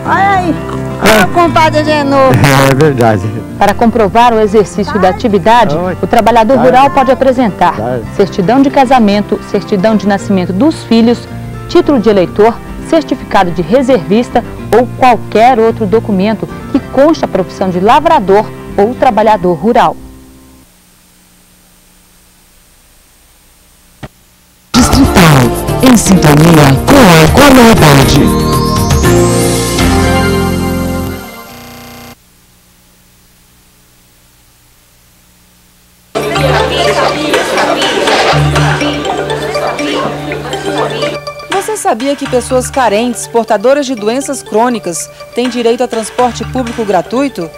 Olha aí. Olha o compadre de novo. É verdade. Para comprovar o exercício da atividade, o trabalhador rural pode apresentar certidão de casamento, certidão de nascimento dos filhos, título de eleitor, certificado de reservista ou qualquer outro documento que conste a profissão de lavrador ou trabalhador rural. Distrital, em sintonia com a comunidade. Você sabia que pessoas carentes, portadoras de doenças crônicas, têm direito a transporte público gratuito?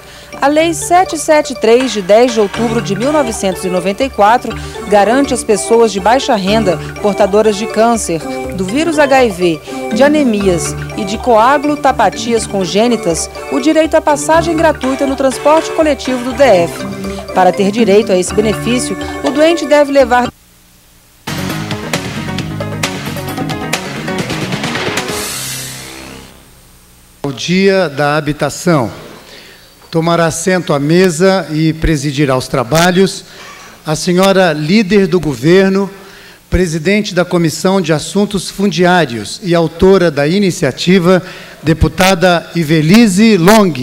A Lei 773, de 10 de outubro de 1994, garante às pessoas de baixa renda, portadoras de câncer, do vírus HIV, de anemias e de coagulopatias congênitas, o direito à passagem gratuita no transporte coletivo do DF. Para ter direito a esse benefício, o doente deve levar o Dia da Habitação. Tomará assento à mesa e presidirá os trabalhos a senhora líder do governo, presidente da Comissão de Assuntos Fundiários e autora da iniciativa, deputada Ivelise Long.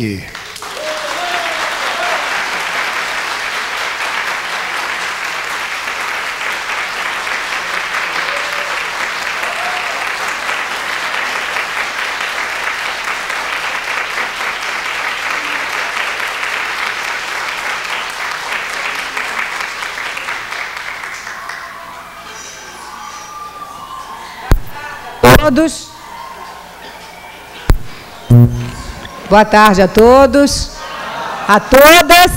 Todos. Boa tarde a todos, a todas.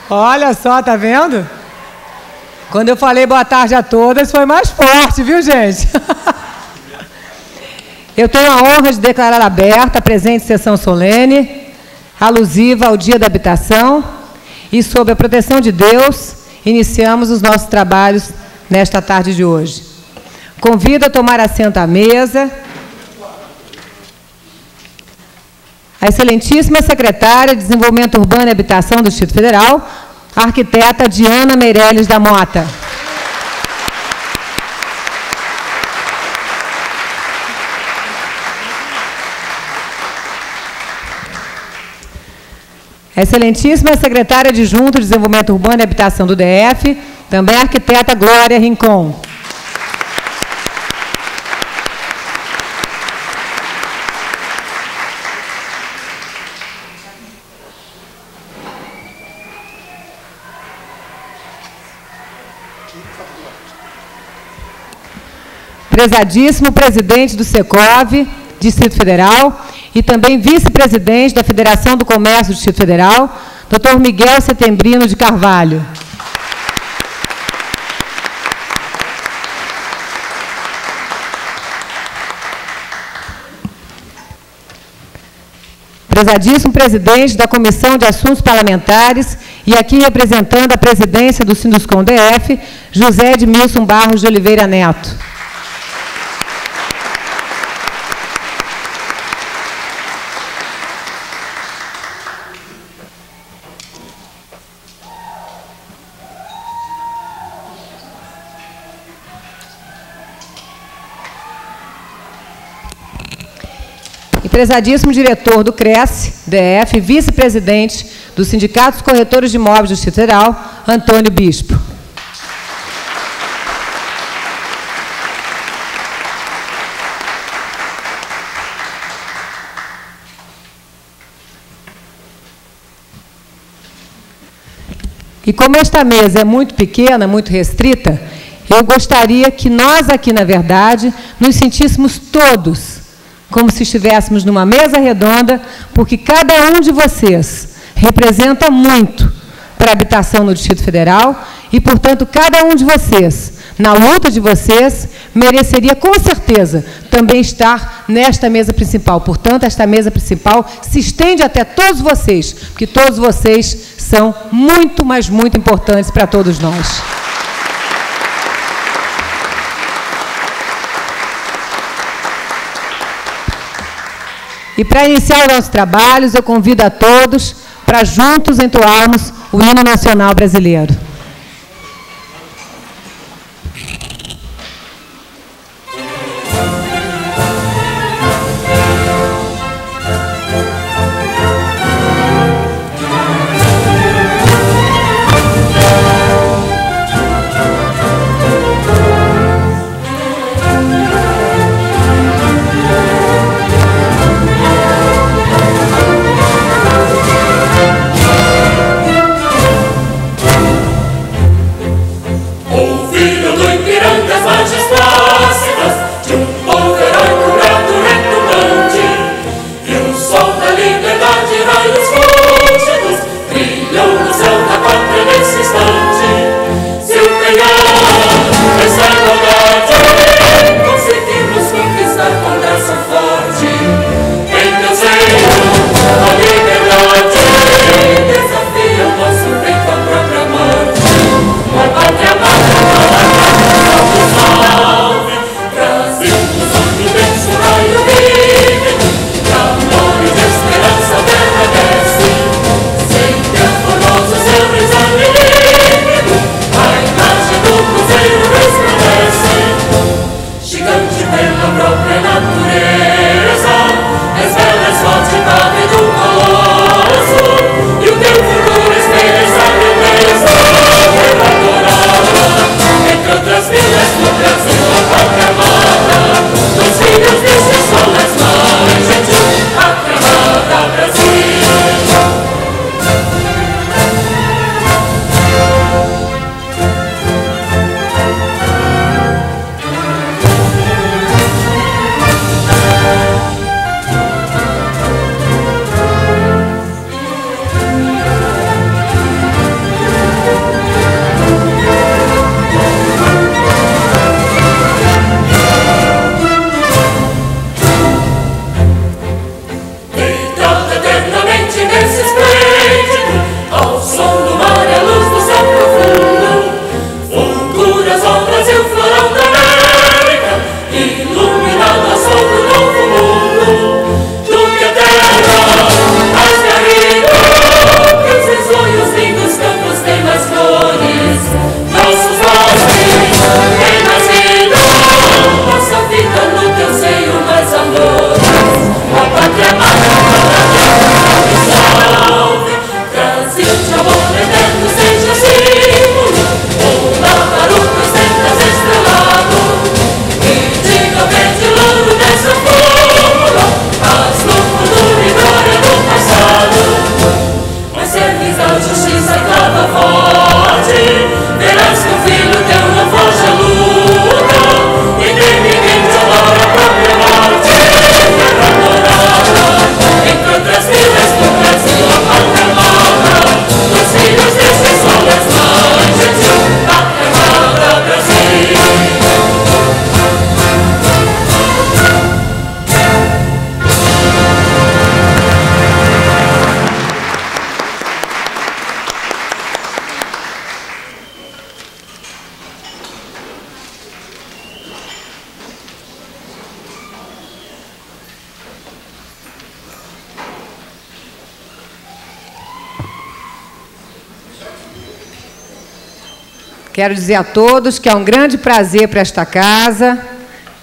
Olha só, tá vendo? Quando eu falei boa tarde a todas, foi mais forte, viu, gente? Eu tenho a honra de declarar aberta a presente sessão solene, alusiva ao Dia da Habitação, e sob a proteção de Deus, iniciamos os nossos trabalhos nesta tarde de hoje. Convido a tomar assento à mesa a excelentíssima secretária de Desenvolvimento Urbano e Habitação do Distrito Federal, a arquiteta Diana Meirelles da Mota. A excelentíssima secretária adjunta de Desenvolvimento Urbano e Habitação do DF, também a arquiteta Glória Rincon. Prezadíssimo presidente do Secov, Distrito Federal, e também vice-presidente da Federação do Comércio do Distrito Federal, Dr. Miguel Setembrino de Carvalho. Prezadíssimo presidente da Comissão de Assuntos Parlamentares e aqui representando a presidência do Sinduscom DF, José Edmilson Barros de Oliveira Neto. Prezadíssimo diretor do CRES, DF, vice-presidente do Sindicato dos Corretores de Imóveis do Distrito Federal, Antônio Bispo. E como esta mesa é muito pequena, muito restrita, eu gostaria que nós aqui, na verdade, nos sentíssemos todos como se estivéssemos numa mesa redonda, porque cada um de vocês representa muito para a habitação no Distrito Federal e, portanto, cada um de vocês, na luta de vocês, mereceria, com certeza, também estar nesta mesa principal. Portanto, esta mesa principal se estende até todos vocês, porque todos vocês são muito, mas muito importantes para todos nós. E para iniciar os nossos trabalhos, eu convido a todos para juntos entoarmos o hino nacional brasileiro. Quero dizer a todos que é um grande prazer para esta casa,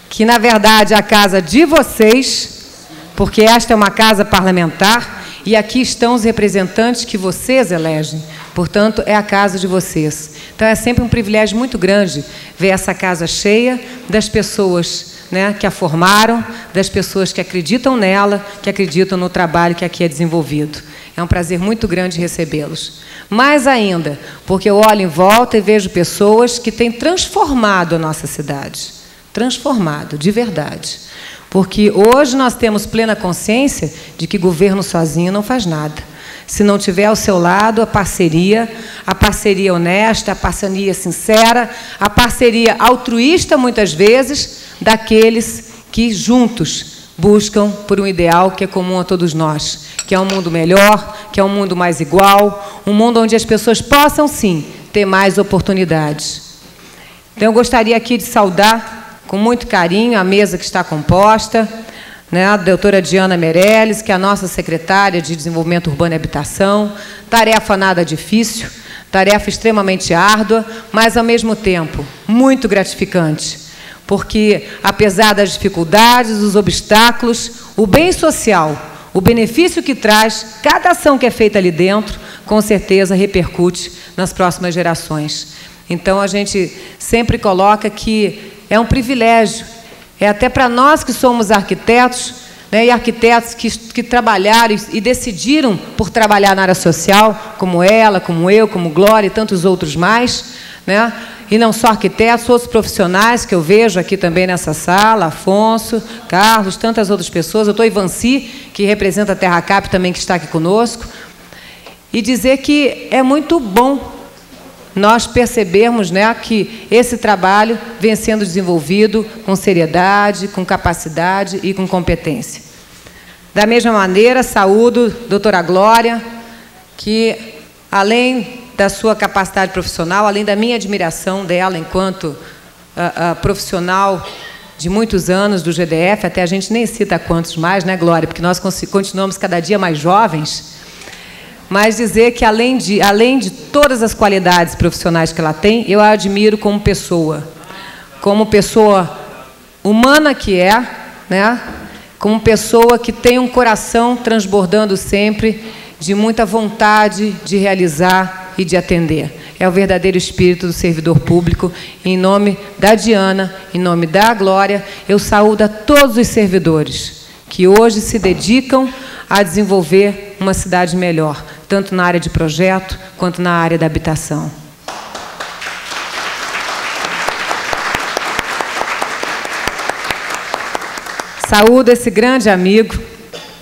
que, na verdade, é a casa de vocês, porque esta é uma casa parlamentar e aqui estão os representantes que vocês elegem. Portanto, é a casa de vocês. Então, é sempre um privilégio muito grande ver essa casa cheia das pessoas, né, que a formaram, das pessoas que acreditam nela, que acreditam no trabalho que aqui é desenvolvido. É um prazer muito grande recebê-los. Mais ainda, porque eu olho em volta e vejo pessoas que têm transformado a nossa cidade. Transformado, de verdade. Porque hoje nós temos plena consciência de que governo sozinho não faz nada. Se não tiver ao seu lado a parceria honesta, a parceria sincera, a parceria altruísta, muitas vezes, daqueles que juntos buscam por um ideal que é comum a todos nós, que é um mundo melhor, que é um mundo mais igual, um mundo onde as pessoas possam, sim, ter mais oportunidades. Então, eu gostaria aqui de saudar com muito carinho a mesa que está composta, né, a doutora Diana Meirelles, que é a nossa secretária de Desenvolvimento Urbano e Habitação. Tarefa nada difícil, tarefa extremamente árdua, mas, ao mesmo tempo, muito gratificante, porque, apesar das dificuldades, dos obstáculos, o bem social, o benefício que traz cada ação que é feita ali dentro, com certeza repercute nas próximas gerações. Então, a gente sempre coloca que é um privilégio, é até para nós que somos arquitetos, né, e arquitetos que trabalharam e decidiram por trabalhar na área social, como ela, como eu, como Glória e tantos outros mais, né, e não só arquitetos, outros profissionais que eu vejo aqui também nessa sala, Afonso, Carlos, tantas outras pessoas, doutor Ivanci, que representa a Terra Cap também, que está aqui conosco, e dizer que é muito bom nós percebermos, né, que esse trabalho vem sendo desenvolvido com seriedade, com capacidade e com competência. Da mesma maneira, saúdo a doutora Glória, que, além da sua capacidade profissional, além da minha admiração dela enquanto profissional de muitos anos do GDF, até a gente nem cita quantos mais, né, Glória, porque nós continuamos cada dia mais jovens, mas dizer que, além de todas as qualidades profissionais que ela tem, eu a admiro como pessoa humana que é, né? Como pessoa que tem um coração transbordando sempre de muita vontade de realizar e de atender. É o verdadeiro espírito do servidor público. Em nome da Diana, em nome da Glória, eu saúdo a todos os servidores que hoje se dedicam a desenvolver uma cidade melhor, tanto na área de projeto, quanto na área da habitação. Saúdo esse grande amigo,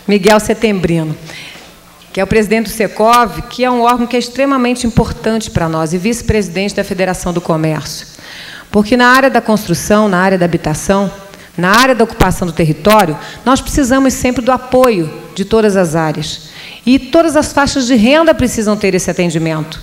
Miguel Setembrino, que é o presidente do Secov, que é um órgão que é extremamente importante para nós, e vice-presidente da Federação do Comércio. Porque na área da construção, na área da habitação, na área da ocupação do território, nós precisamos sempre do apoio de todas as áreas. E todas as faixas de renda precisam ter esse atendimento.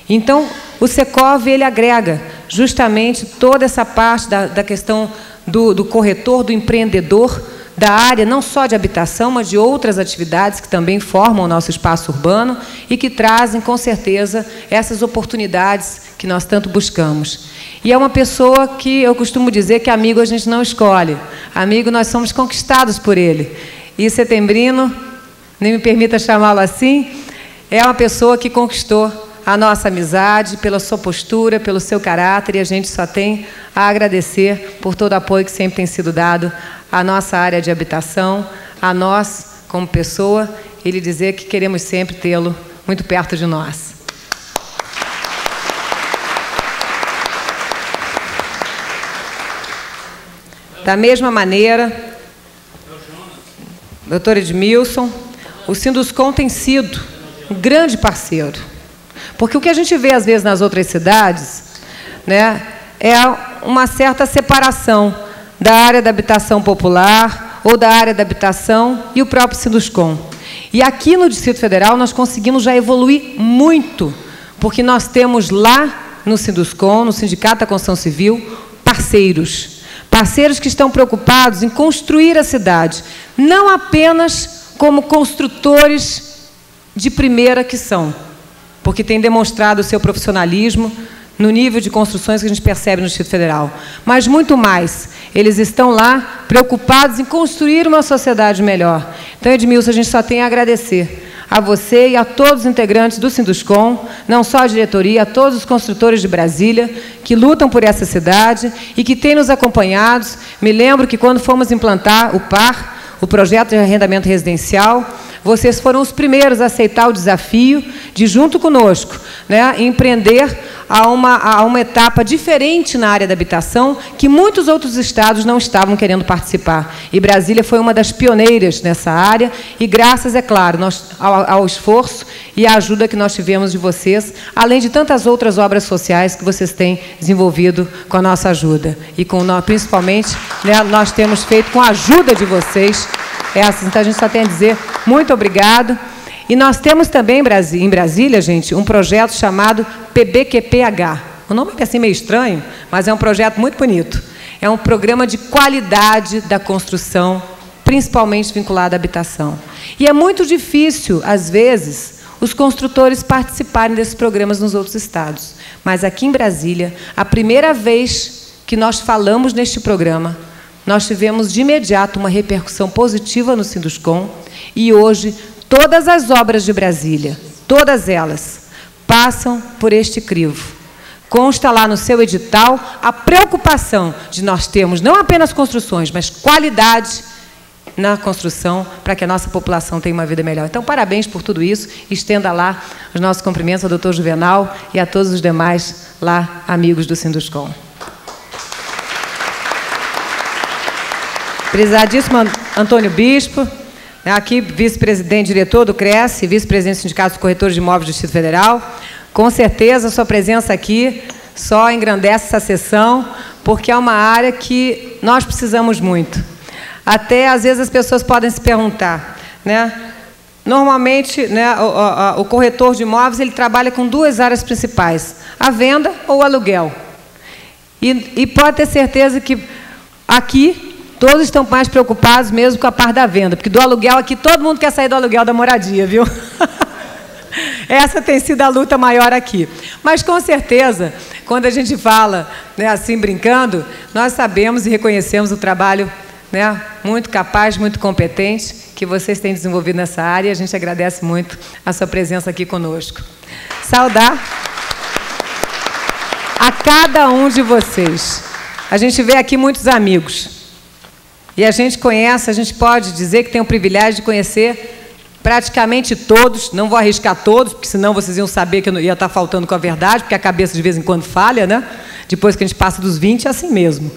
Então, o Secov, ele agrega justamente toda essa parte da questão do corretor, do empreendedor, da área não só de habitação, mas de outras atividades que também formam o nosso espaço urbano e que trazem, com certeza, essas oportunidades que nós tanto buscamos. E é uma pessoa que eu costumo dizer que amigo a gente não escolhe. Amigo, nós somos conquistados por ele. E Setembrino, nem me permita chamá-lo assim, é uma pessoa que conquistou a nossa amizade pela sua postura, pelo seu caráter, e a gente só tem a agradecer por todo o apoio que sempre tem sido dado à nossa área de habitação, a nós como pessoa, e lhe dizer que queremos sempre tê-lo muito perto de nós. Da mesma maneira, doutor Edmilson, o Sinduscom tem sido um grande parceiro. Porque o que a gente vê, às vezes, nas outras cidades, né, é uma certa separação da área da habitação popular ou da área da habitação e o próprio Sinduscom. E aqui no Distrito Federal nós conseguimos já evoluir muito, porque nós temos lá no Sinduscom, no Sindicato da Construção Civil, parceiros que estão preocupados em construir a cidade, não apenas como construtores de primeira que são, porque têm demonstrado o seu profissionalismo no nível de construções que a gente percebe no Distrito Federal. Mas, muito mais, eles estão lá preocupados em construir uma sociedade melhor. Então, Edmilson, a gente só tem a agradecer a você e a todos os integrantes do Sinduscom, não só a diretoria, a todos os construtores de Brasília, que lutam por essa cidade e que têm nos acompanhado. Me lembro que, quando fomos implantar o PAR, o Projeto de Arrendamento Residencial, vocês foram os primeiros a aceitar o desafio de, junto conosco, né, empreender a uma etapa diferente na área da habitação, que muitos outros estados não estavam querendo participar. E Brasília foi uma das pioneiras nessa área, e graças, é claro, ao esforço e à ajuda que nós tivemos de vocês, além de tantas outras obras sociais que vocês têm desenvolvido com a nossa ajuda. E principalmente, né, nós temos feito com a ajuda de vocês. Então, a gente só tem a dizer muito obrigado. E nós temos também em Brasília, gente, um projeto chamado PBQPH. O nome é assim meio estranho, mas é um projeto muito bonito. É um programa de qualidade da construção principalmente vinculada à habitação. E é muito difícil, às vezes, os construtores participarem desses programas nos outros estados. Mas aqui em Brasília, a primeira vez que nós falamos neste programa, nós tivemos de imediato uma repercussão positiva no Sinduscom, e hoje todas as obras de Brasília, todas elas, passam por este crivo. Consta lá no seu edital a preocupação de nós termos não apenas construções, mas qualidade na construção, para que a nossa população tenha uma vida melhor. Então, parabéns por tudo isso. Estenda lá os nossos cumprimentos ao doutor Juvenal e a todos os demais lá, amigos do Sinduscom. Prezadíssimo Antônio Bispo, aqui vice-presidente diretor do CRES, vice-presidente do Sindicato dos Corretores de Imóveis do Distrito Federal. Com certeza, a sua presença aqui só engrandece essa sessão, porque é uma área que nós precisamos muito. Até, às vezes, as pessoas podem se perguntar, né? Normalmente, né, o corretor de imóveis ele trabalha com duas áreas principais, a venda ou o aluguel. E pode ter certeza que aqui todos estão mais preocupados mesmo com a parte da venda, porque do aluguel aqui todo mundo quer sair do aluguel da moradia, viu? Essa tem sido a luta maior aqui. Mas, com certeza, quando a gente fala, né, assim, brincando, nós sabemos e reconhecemos o trabalho, né, muito capaz, muito competente, que vocês têm desenvolvido nessa área, e a gente agradece muito a sua presença aqui conosco. Saudar a cada um de vocês. A gente vê aqui muitos amigos. E a gente conhece, a gente pode dizer que tem o privilégio de conhecer praticamente todos, não vou arriscar todos, porque senão vocês iam saber que eu ia estar faltando com a verdade, porque a cabeça de vez em quando falha, né? Depois que a gente passa dos 20, é assim mesmo.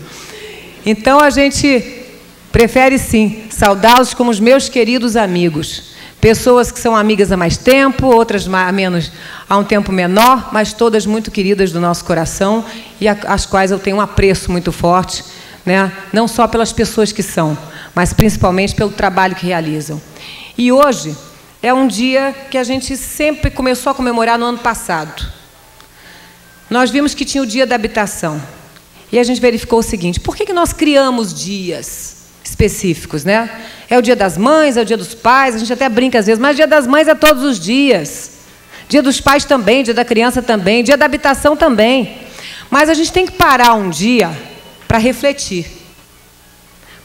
Então, a gente prefere, sim, saudá-los como os meus queridos amigos. Pessoas que são amigas há mais tempo, outras há um tempo menor, mas todas muito queridas do nosso coração e às quais eu tenho um apreço muito forte, né? Não só pelas pessoas que são, mas principalmente pelo trabalho que realizam. E hoje é um dia que a gente sempre começou a comemorar no ano passado. Nós vimos que tinha o Dia da Habitação. E a gente verificou o seguinte: por que nós criamos dias específicos, né? É o Dia das Mães, é o Dia dos Pais, a gente até brinca às vezes, mas Dia das Mães é todos os dias. Dia dos Pais também, Dia da Criança também, Dia da Habitação também. Mas a gente tem que parar um dia para refletir,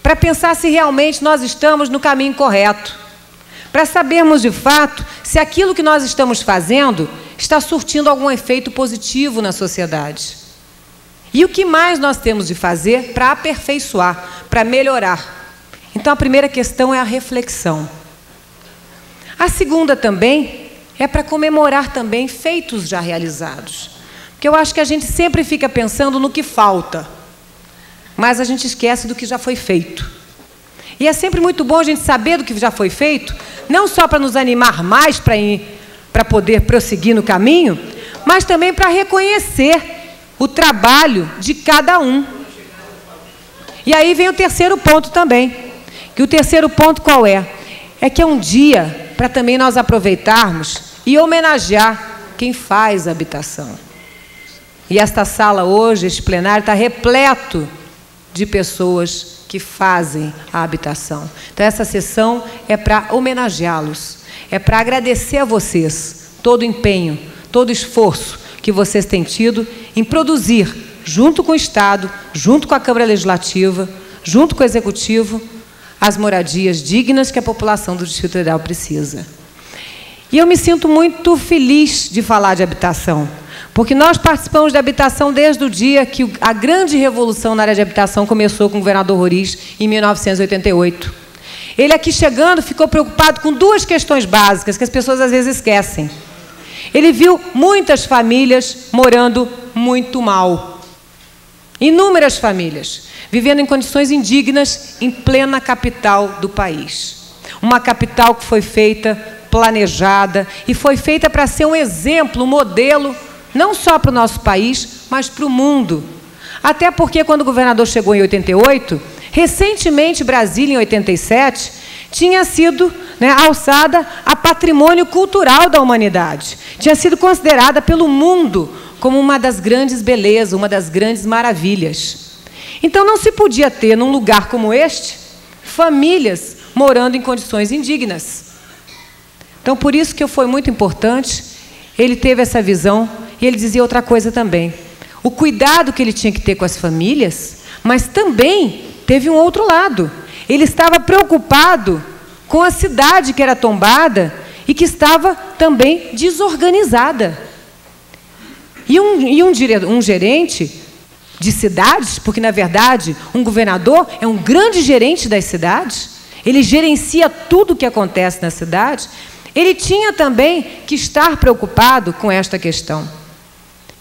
para pensar se realmente nós estamos no caminho correto, para sabermos de fato se aquilo que nós estamos fazendo está surtindo algum efeito positivo na sociedade. E o que mais nós temos de fazer para aperfeiçoar, para melhorar. Então, a primeira questão é a reflexão. A segunda também é para comemorar também feitos já realizados. Porque eu acho que a gente sempre fica pensando no que falta, mas a gente esquece do que já foi feito. E é sempre muito bom a gente saber do que já foi feito, não só para nos animar mais para poder prosseguir no caminho, mas também para reconhecer o trabalho de cada um. E aí vem o terceiro ponto também. Que o terceiro ponto qual é? É que é um dia para também nós aproveitarmos e homenagear quem faz a habitação. E esta sala hoje, este plenário, está repleto de pessoas que fazem a habitação. Então, essa sessão é para homenageá-los, é para agradecer a vocês todo o empenho, todo o esforço que vocês têm tido em produzir, junto com o Estado, junto com a Câmara Legislativa, junto com o Executivo, as moradias dignas que a população do Distrito Federal precisa. E eu me sinto muito feliz de falar de habitação, porque nós participamos da habitação desde o dia que a grande revolução na área de habitação começou com o governador Roriz, em 1988. Ele aqui chegando ficou preocupado com duas questões básicas que as pessoas às vezes esquecem. Ele viu muitas famílias morando muito mal. Inúmeras famílias, vivendo em condições indignas em plena capital do país. Uma capital que foi feita, planejada, e foi feita para ser um exemplo, um modelo, não só para o nosso país, mas para o mundo. Até porque, quando o governador chegou em 88, recentemente, Brasília, em 87, tinha sido, né, alçada a patrimônio cultural da humanidade. Tinha sido considerada pelo mundo como uma das grandes belezas, uma das grandes maravilhas. Então, não se podia ter, num lugar como este, famílias morando em condições indignas. Então, por isso que foi muito importante, ele teve essa visão, e ele dizia outra coisa também. O cuidado que ele tinha que ter com as famílias, mas também teve um outro lado. Ele estava preocupado com a cidade que era tombada e que estava também desorganizada. E um gerente de cidades, porque, na verdade, um governador é um grande gerente das cidades, ele gerencia tudo o que acontece na cidade, ele tinha também que estar preocupado com esta questão.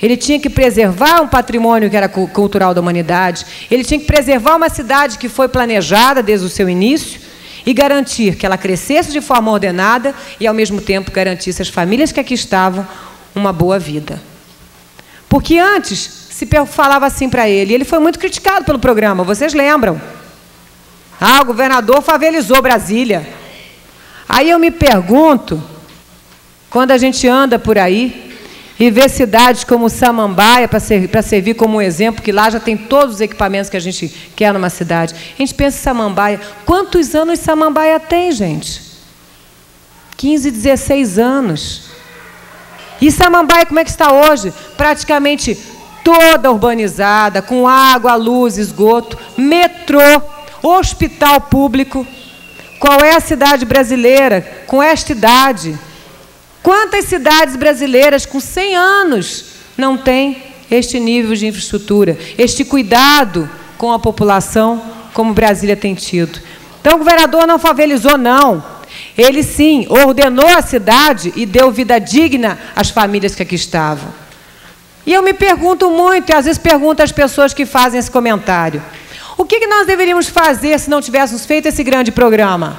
Ele tinha que preservar um patrimônio que era cultural da humanidade, ele tinha que preservar uma cidade que foi planejada desde o seu início e garantir que ela crescesse de forma ordenada e, ao mesmo tempo, garantisse às famílias que aqui estavam uma boa vida. Porque antes se falava assim para ele, e ele foi muito criticado pelo programa, vocês lembram? Ah, o governador favelizou Brasília. Aí eu me pergunto, quando a gente anda por aí e vê cidades como Samambaia, para servir como um exemplo, que lá já tem todos os equipamentos que a gente quer numa cidade. A gente pensa em Samambaia. Quantos anos Samambaia tem, gente? 15, 16 anos. E Samambaia, como é que está hoje? Praticamente toda urbanizada, com água, luz, esgoto, metrô, hospital público. Qual é a cidade brasileira com esta idade? Quantas cidades brasileiras com 100 anos não têm este nível de infraestrutura, este cuidado com a população, como Brasília tem tido? Então, o governador não favelizou, não. Ele, sim, ordenou a cidade e deu vida digna às famílias que aqui estavam. E eu me pergunto muito, e às vezes pergunto às pessoas que fazem esse comentário, o que nós deveríamos fazer se não tivéssemos feito esse grande programa?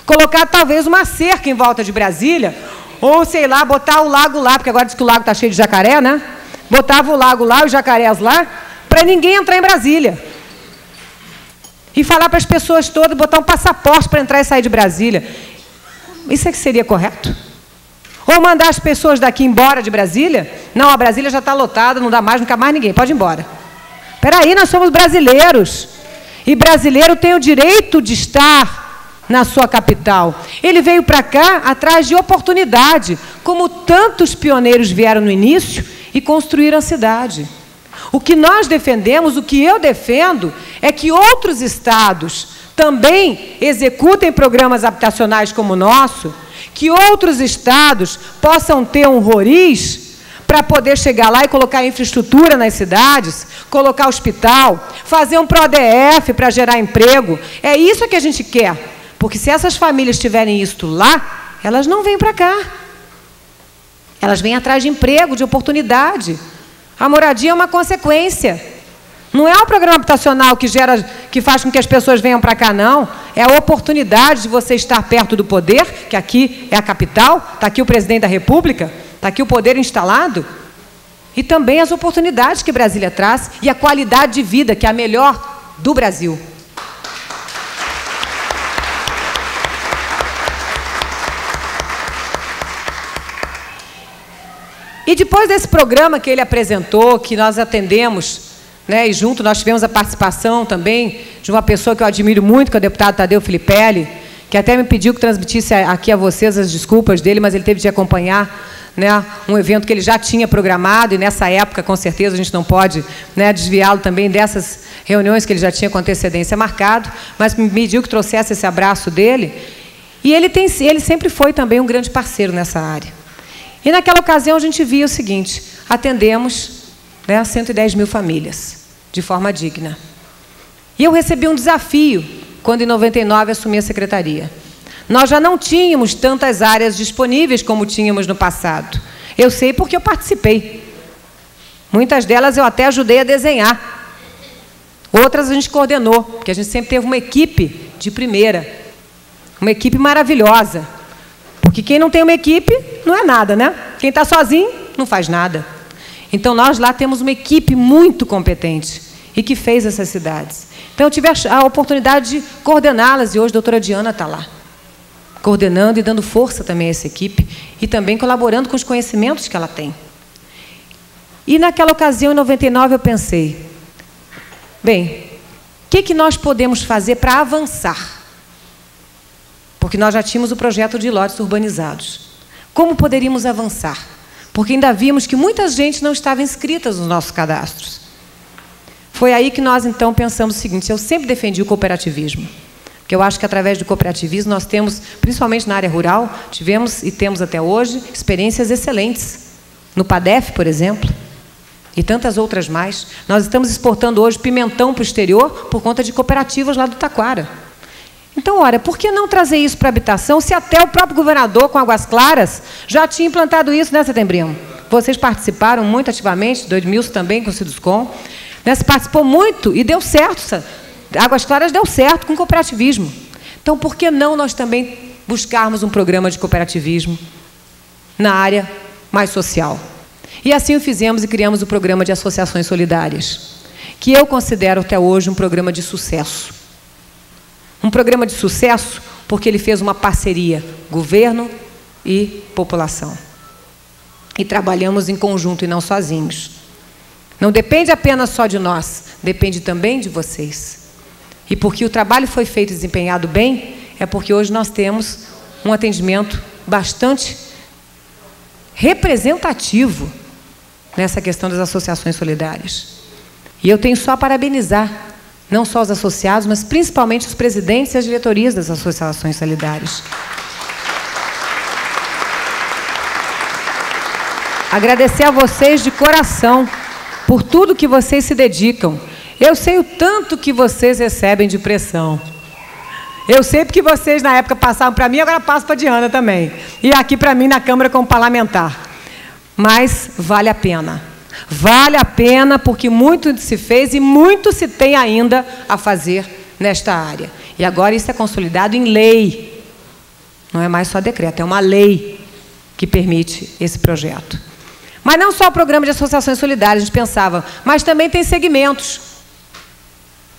Colocar, talvez, uma cerca em volta de Brasília, ou, sei lá, botar o lago lá, porque agora diz que o lago está cheio de jacaré, né? Botava o lago lá, os jacarés lá, para ninguém entrar em Brasília. E falar para as pessoas todas, botar um passaporte para entrar e sair de Brasília. Isso é que seria correto? Ou mandar as pessoas daqui embora de Brasília? Não, a Brasília já está lotada, não dá mais, não cabe mais ninguém, pode ir embora. Espera aí, nós somos brasileiros. E brasileiro tem o direito de estar na sua capital. Ele veio para cá atrás de oportunidade, como tantos pioneiros vieram no início e construíram a cidade. O que nós defendemos, o que eu defendo, é que outros estados também executem programas habitacionais como o nosso, que outros estados possam ter um roriz para poder chegar lá e colocar infraestrutura nas cidades, colocar hospital, fazer um PRODF para gerar emprego. É isso que a gente quer. Porque se essas famílias tiverem isto lá, elas não vêm para cá. Elas vêm atrás de emprego, de oportunidade. A moradia é uma consequência. Não é o programa habitacional que faz com que as pessoas venham para cá, não. É a oportunidade de você estar perto do poder, que aqui é a capital, está aqui o presidente da República, está aqui o poder instalado. E também as oportunidades que Brasília traz e a qualidade de vida, que é a melhor do Brasil. E depois desse programa que ele apresentou, que nós atendemos, né, e junto nós tivemos a participação também de uma pessoa que eu admiro muito, que é o deputado Tadeu Filipelli, que até me pediu que transmitisse aqui a vocês as desculpas dele, mas ele teve de acompanhar, né, um evento que ele já tinha programado, e nessa época, com certeza, a gente não pode, né, desviá-lo também dessas reuniões que ele já tinha com antecedência marcado, mas me pediu que trouxesse esse abraço dele. E ele sempre foi também um grande parceiro nessa área. E naquela ocasião a gente via o seguinte, atendemos, né, 110 mil famílias, de forma digna. E eu recebi um desafio, quando em 99 assumi a secretaria. Nós já não tínhamos tantas áreas disponíveis como tínhamos no passado. Eu sei porque eu participei. Muitas delas eu até ajudei a desenhar. Outras a gente coordenou, porque a gente sempre teve uma equipe de primeira. Uma equipe maravilhosa. Porque quem não tem uma equipe, não é nada, né? Quem está sozinho, não faz nada. Então, nós lá temos uma equipe muito competente e que fez essas cidades. Então, eu tive a oportunidade de coordená-las e hoje a doutora Diana está lá, coordenando e dando força também a essa equipe e também colaborando com os conhecimentos que ela tem. E naquela ocasião, em 99, eu pensei, bem, o que nós podemos fazer para avançar? porque nós já tínhamos o projeto de lotes urbanizados. Como poderíamos avançar? Porque ainda vimos que muita gente não estava inscrita nos nossos cadastros. Foi aí que nós, então, pensamos o seguinte: eu sempre defendi o cooperativismo, porque eu acho que, através do cooperativismo, nós temos, principalmente na área rural, tivemos e temos até hoje, experiências excelentes. No PADEF, por exemplo, e tantas outras mais. Nós estamos exportando hoje pimentão para o exterior por conta de cooperativas lá do Taquara. Então, olha, por que não trazer isso para a habitação, se até o próprio governador, com Águas Claras, já tinha implantado isso, né, Setembrino? Vocês participaram muito ativamente, do Edmilson também, com o Ciduscom. Né, se participou muito e deu certo. Águas Claras deu certo com o cooperativismo. Então, por que não nós também buscarmos um programa de cooperativismo na área mais social? E assim o fizemos e criamos o programa de associações solidárias, que eu considero até hoje um programa de sucesso. Um programa de sucesso porque ele fez uma parceria, governo e população. E trabalhamos em conjunto e não sozinhos. Não depende apenas só de nós, depende também de vocês. E porque o trabalho foi feito e desempenhado bem, é porque hoje nós temos um atendimento bastante representativo nessa questão das associações solidárias. E eu tenho só a parabenizar não só os associados, mas principalmente os presidentes e as diretorias das associações solidárias. Agradecer a vocês de coração por tudo que vocês se dedicam. Eu sei o tanto que vocês recebem de pressão. Eu sei porque vocês, na época, passavam para mim, agora passam para a Diana também. E aqui para mim, na Câmara, como parlamentar. Mas vale a pena. Vale a pena, porque muito se fez e muito se tem ainda a fazer nesta área. E agora isso é consolidado em lei. Não é mais só decreto, é uma lei que permite esse projeto. Mas não só o programa de associações solidárias, a gente pensava, mas também tem segmentos.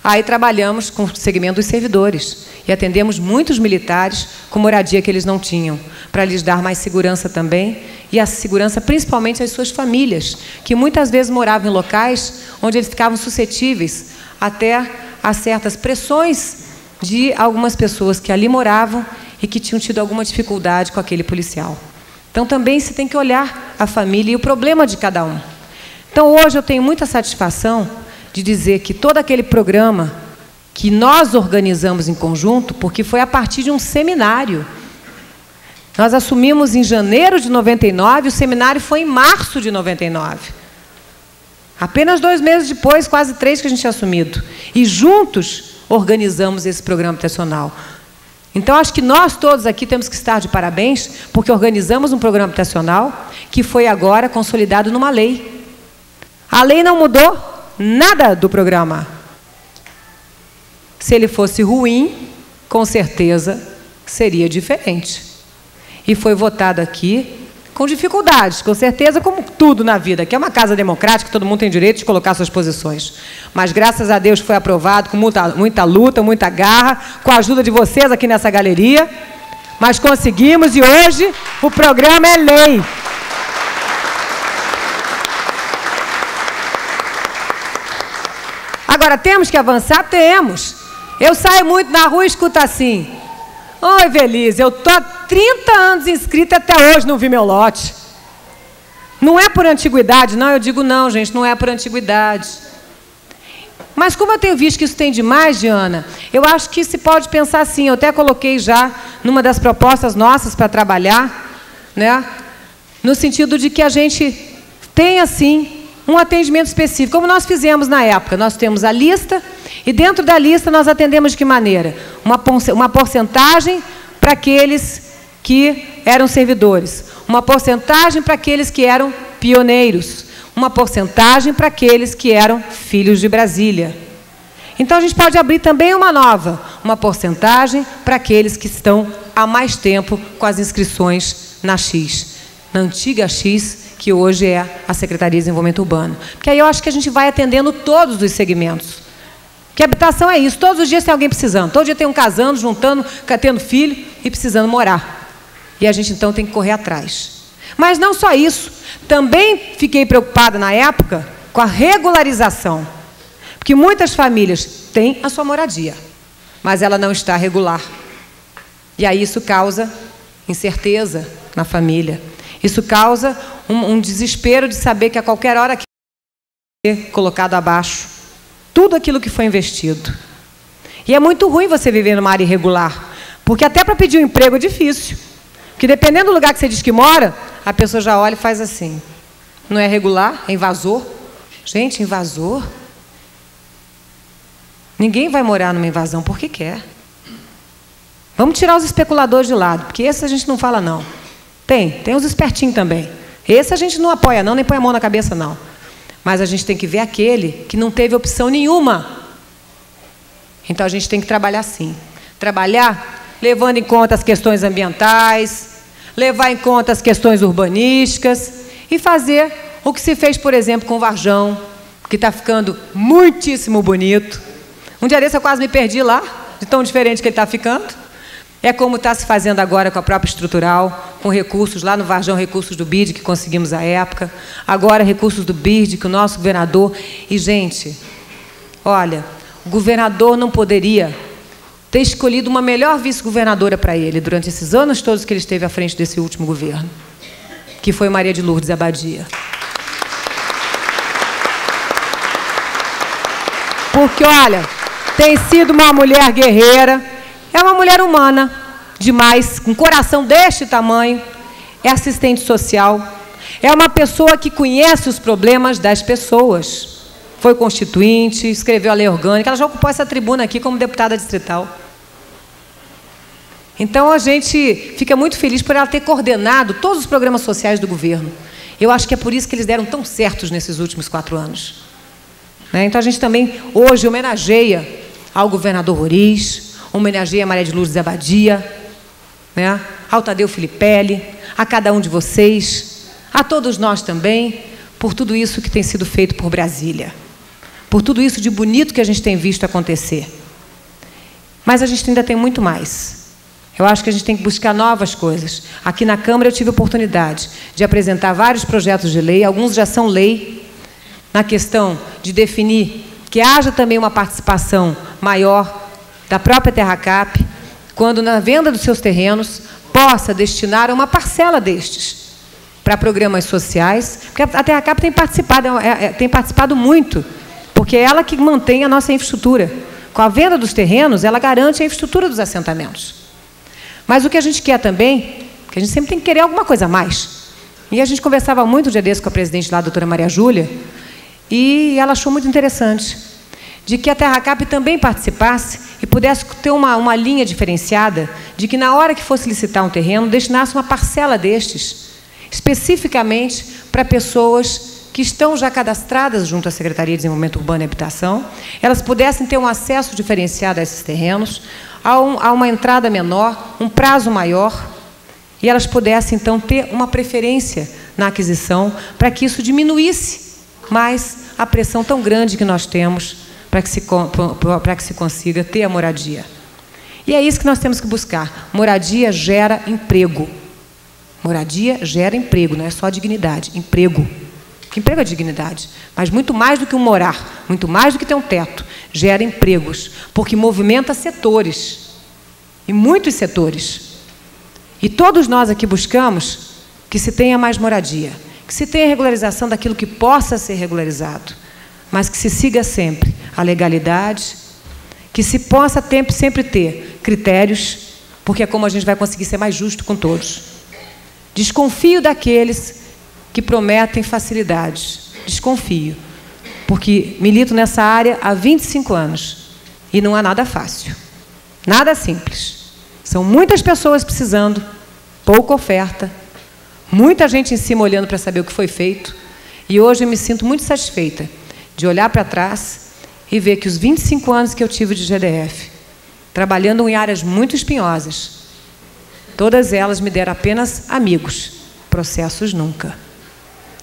Aí trabalhamos com o segmento dos servidores e atendemos muitos militares com moradia que eles não tinham, para lhes dar mais segurança também, e a segurança principalmente às suas famílias, que muitas vezes moravam em locais onde eles ficavam suscetíveis até a certas pressões de algumas pessoas que ali moravam e que tinham tido alguma dificuldade com aquele policial. Então, também se tem que olhar a família e o problema de cada um. Então, hoje eu tenho muita satisfação de dizer que todo aquele programa que nós organizamos em conjunto, porque foi a partir de um seminário. Nós assumimos em janeiro de 99, o seminário foi em março de 99. Apenas 2 meses depois, quase 3, que a gente tinha assumido. E juntos organizamos esse programa habitacional. Então, acho que nós todos aqui temos que estar de parabéns, porque organizamos um programa habitacional que foi agora consolidado numa lei. A lei não mudou nada do programa. Se ele fosse ruim, com certeza seria diferente. E foi votado aqui com dificuldades, com certeza, como tudo na vida, que é uma casa democrática, todo mundo tem direito de colocar suas posições. Mas, graças a Deus, foi aprovado com muita luta, muita garra, com a ajuda de vocês aqui nessa galeria. Mas conseguimos, e hoje o programa é lei. Agora, temos que avançar? Temos. Eu saio muito na rua e escuto assim: oi, Velize, eu estou há 30 anos inscrita, até hoje não vi meu lote. Não é por antiguidade, não? Eu digo, não, gente, não é por antiguidade. Mas como eu tenho visto que isso tem demais, Diana, eu acho que se pode pensar assim. Eu até coloquei já numa das propostas nossas para trabalhar, né, no sentido de que a gente tem, assim, um atendimento específico, como nós fizemos na época. Nós temos a lista, e dentro da lista nós atendemos de que maneira? Uma porcentagem para aqueles que eram servidores, uma porcentagem para aqueles que eram pioneiros, uma porcentagem para aqueles que eram filhos de Brasília. Então, a gente pode abrir também uma porcentagem para aqueles que estão há mais tempo com as inscrições na X, na antiga X, que hoje é a Secretaria de Desenvolvimento Urbano. Porque aí eu acho que a gente vai atendendo todos os segmentos. Porque habitação é isso, todos os dias tem alguém precisando, todo dia tem um casando, juntando, tendo filho e precisando morar. E a gente, então, tem que correr atrás. Mas não só isso, também fiquei preocupada na época com a regularização. Porque muitas famílias têm a sua moradia, mas ela não está regular. E aí isso causa incerteza na família. Isso causa um desespero de saber que a qualquer hora que vai ser colocado abaixo tudo aquilo que foi investido. E é muito ruim você viver numa área irregular, porque até para pedir um emprego é difícil. Porque dependendo do lugar que você diz que mora, a pessoa já olha e faz assim. Não é regular, é invasor. Gente, invasor? Ninguém vai morar numa invasão porque quer. Vamos tirar os especuladores de lado, porque esse a gente não fala não. Tem os espertinhos também. Esse a gente não apoia não, nem põe a mão na cabeça não. Mas a gente tem que ver aquele que não teve opção nenhuma. Então a gente tem que trabalhar sim. Trabalhar levando em conta as questões ambientais, levar em conta as questões urbanísticas e fazer o que se fez, por exemplo, com o Varjão, que está ficando muitíssimo bonito. Um dia desse eu quase me perdi lá, de tão diferente que ele está ficando. É como está se fazendo agora com a própria estrutural, com recursos, lá no Varjão, recursos do BID, que conseguimos à época. Agora, recursos do BID, que o nosso governador... E, gente, olha, o governador não poderia ter escolhido uma melhor vice-governadora para ele durante esses anos todos que ele esteve à frente desse último governo, que foi Maria de Lourdes Abadia. Porque, olha, tem sido uma mulher guerreira, é uma mulher humana demais, com um coração deste tamanho, é assistente social, é uma pessoa que conhece os problemas das pessoas. Foi constituinte, escreveu a lei orgânica, ela já ocupou essa tribuna aqui como deputada distrital. Então, a gente fica muito feliz por ela ter coordenado todos os programas sociais do governo. Eu acho que é por isso que eles deram tão certos nesses últimos 4 anos. Então, a gente também, hoje, homenageia ao governador Roriz, homenageia a Maria de Lourdes Abadia, ao Tadeu Filipelli, a cada um de vocês, a todos nós também, por tudo isso que tem sido feito por Brasília, por tudo isso de bonito que a gente tem visto acontecer. Mas a gente ainda tem muito mais. Eu acho que a gente tem que buscar novas coisas. Aqui na Câmara eu tive a oportunidade de apresentar vários projetos de lei, alguns já são lei, na questão de definir que haja também uma participação maior da própria TerraCap, quando na venda dos seus terrenos possa destinar uma parcela destes para programas sociais, porque a TerraCap tem participado muito, porque é ela que mantém a nossa infraestrutura. Com a venda dos terrenos, ela garante a infraestrutura dos assentamentos. Mas o que a gente quer também, que a gente sempre tem que querer alguma coisa a mais. E a gente conversava muito um dia desse com a presidente lá, a doutora Maria Júlia, e ela achou muito interessante, de que a TerraCap também participasse e pudesse ter uma linha diferenciada, de que na hora que fosse licitar um terreno, destinasse uma parcela destes, especificamente para pessoas que estão já cadastradas junto à Secretaria de Desenvolvimento Urbano e Habitação, elas pudessem ter um acesso diferenciado a esses terrenos, a uma entrada menor, um prazo maior, e elas pudessem, então, ter uma preferência na aquisição, para que isso diminuísse mais a pressão tão grande que nós temos para que se consiga ter a moradia. E é isso que nós temos que buscar. Moradia gera emprego. Moradia gera emprego, não é só dignidade, emprego. Emprego é dignidade, mas muito mais do que um morar, muito mais do que ter um teto, gera empregos, porque movimenta setores, e muitos setores. E todos nós aqui buscamos que se tenha mais moradia, que se tenha regularização daquilo que possa ser regularizado, mas que se siga sempre a legalidade, que se possa sempre ter critérios, porque é como a gente vai conseguir ser mais justo com todos. Desconfio daqueles que prometem facilidades. Desconfio, porque milito nessa área há 25 anos e não há nada fácil, nada simples. São muitas pessoas precisando, pouca oferta, muita gente em cima olhando para saber o que foi feito, e hoje eu me sinto muito satisfeita de olhar para trás e ver que os 25 anos que eu tive de GDF, trabalhando em áreas muito espinhosas, todas elas me deram apenas amigos, processos nunca.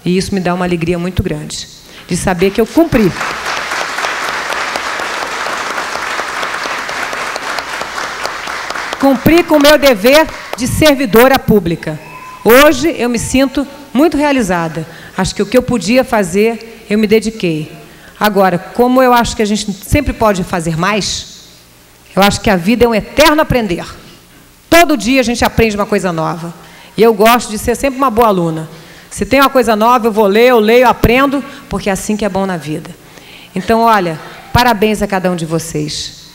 E isso me dá uma alegria muito grande, de saber que eu cumpri. Cumpri com o meu dever de servidora pública. Hoje eu me sinto muito realizada. Acho que o que eu podia fazer, eu me dediquei. Agora, como eu acho que a gente sempre pode fazer mais, eu acho que a vida é um eterno aprender. Todo dia a gente aprende uma coisa nova. E eu gosto de ser sempre uma boa aluna. Se tem uma coisa nova, eu vou ler, eu leio, aprendo, porque é assim que é bom na vida. Então, olha, parabéns a cada um de vocês.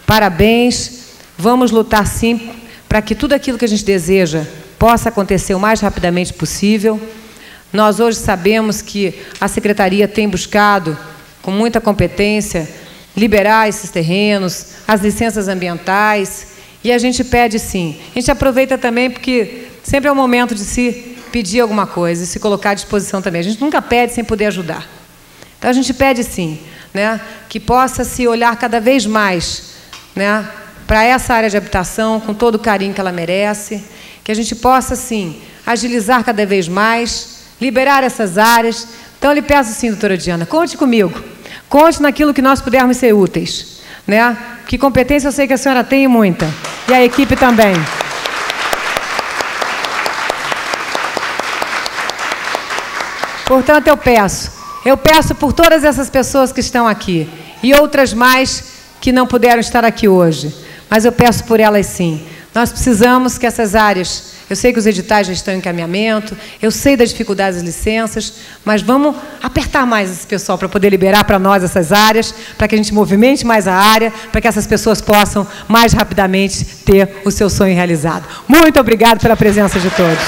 Parabéns. Vamos lutar, sim, para que tudo aquilo que a gente deseja possa acontecer o mais rapidamente possível. Nós hoje sabemos que a Secretaria tem buscado, com muita competência, liberar esses terrenos, as licenças ambientais, e a gente pede sim. A gente aproveita também porque sempre é o momento de se pedir alguma coisa e se colocar à disposição também. A gente nunca pede sem poder ajudar. Então a gente pede sim, né, que possa se olhar cada vez mais, né, para essa área de habitação, com todo o carinho que ela merece, que a gente possa sim agilizar cada vez mais, liberar essas áreas. Então eu lhe peço sim, doutora Diana, conte comigo. Conte naquilo que nós pudermos ser úteis, né? Que competência eu sei que a senhora tem muita. E a equipe também. Portanto, eu peço por todas essas pessoas que estão aqui e outras mais que não puderam estar aqui hoje, mas eu peço por elas sim. Nós precisamos que essas áreas, eu sei que os editais já estão em encaminhamento, eu sei das dificuldades das licenças, mas vamos apertar mais esse pessoal para poder liberar para nós essas áreas, para que a gente movimente mais a área, para que essas pessoas possam mais rapidamente ter o seu sonho realizado. Muito obrigado pela presença de todos.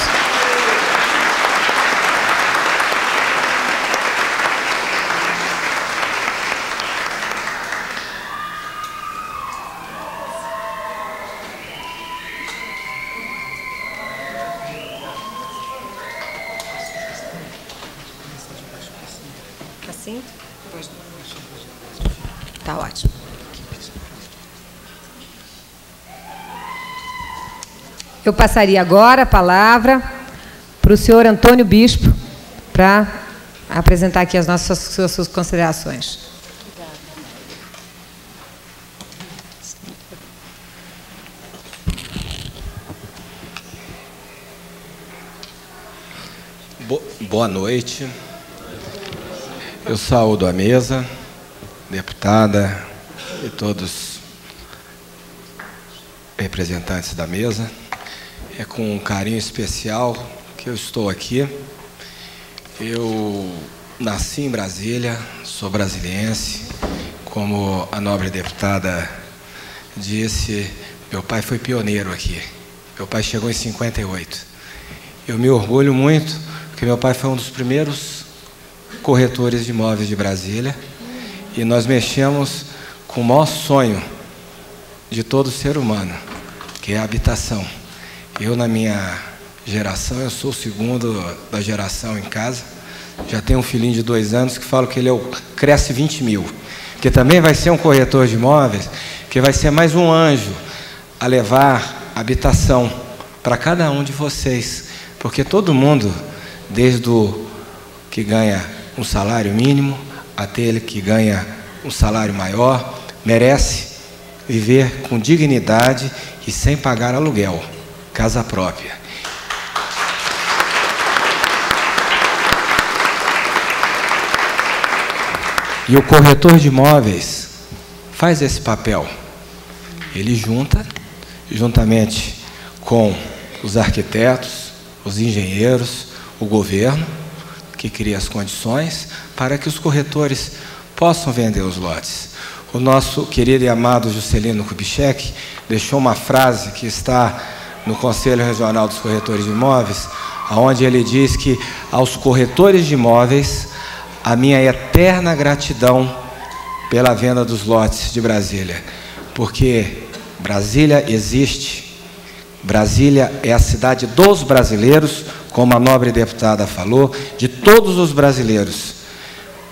Assim? Tá ótimo. Eu passaria agora a palavra para o senhor Antônio Bispo, para apresentar aqui as suas considerações. Boa noite. Eu saúdo a mesa, deputada e todos representantes da mesa. É com um carinho especial que eu estou aqui. Eu nasci em Brasília, sou brasiliense. Como a nobre deputada disse, meu pai foi pioneiro aqui. Meu pai chegou em 58. Eu me orgulho muito, porque meu pai foi um dos primeiros corretores de imóveis de Brasília, e nós mexemos com o maior sonho de todo ser humano, que é a habitação. Eu, na minha geração, eu sou o segundo da geração em casa, já tenho um filhinho de 2 anos que falo que ele é o Cresce 20 mil, que também vai ser um corretor de imóveis, que vai ser mais um anjo a levar habitação para cada um de vocês, porque todo mundo, desde o que ganha um salário mínimo até ele que ganha um salário maior, merece viver com dignidade e sem pagar aluguel, casa própria. E o corretor de imóveis faz esse papel. Ele junta, juntamente com os arquitetos, os engenheiros, o governo, que cria as condições para que os corretores possam vender os lotes. O nosso querido e amado Juscelino Kubitschek deixou uma frase que está no Conselho Regional dos Corretores de Imóveis, onde ele diz que aos corretores de imóveis, a minha eterna gratidão pela venda dos lotes de Brasília, porque Brasília existe, Brasília é a cidade dos brasileiros, como a nobre deputada falou, de todos os brasileiros,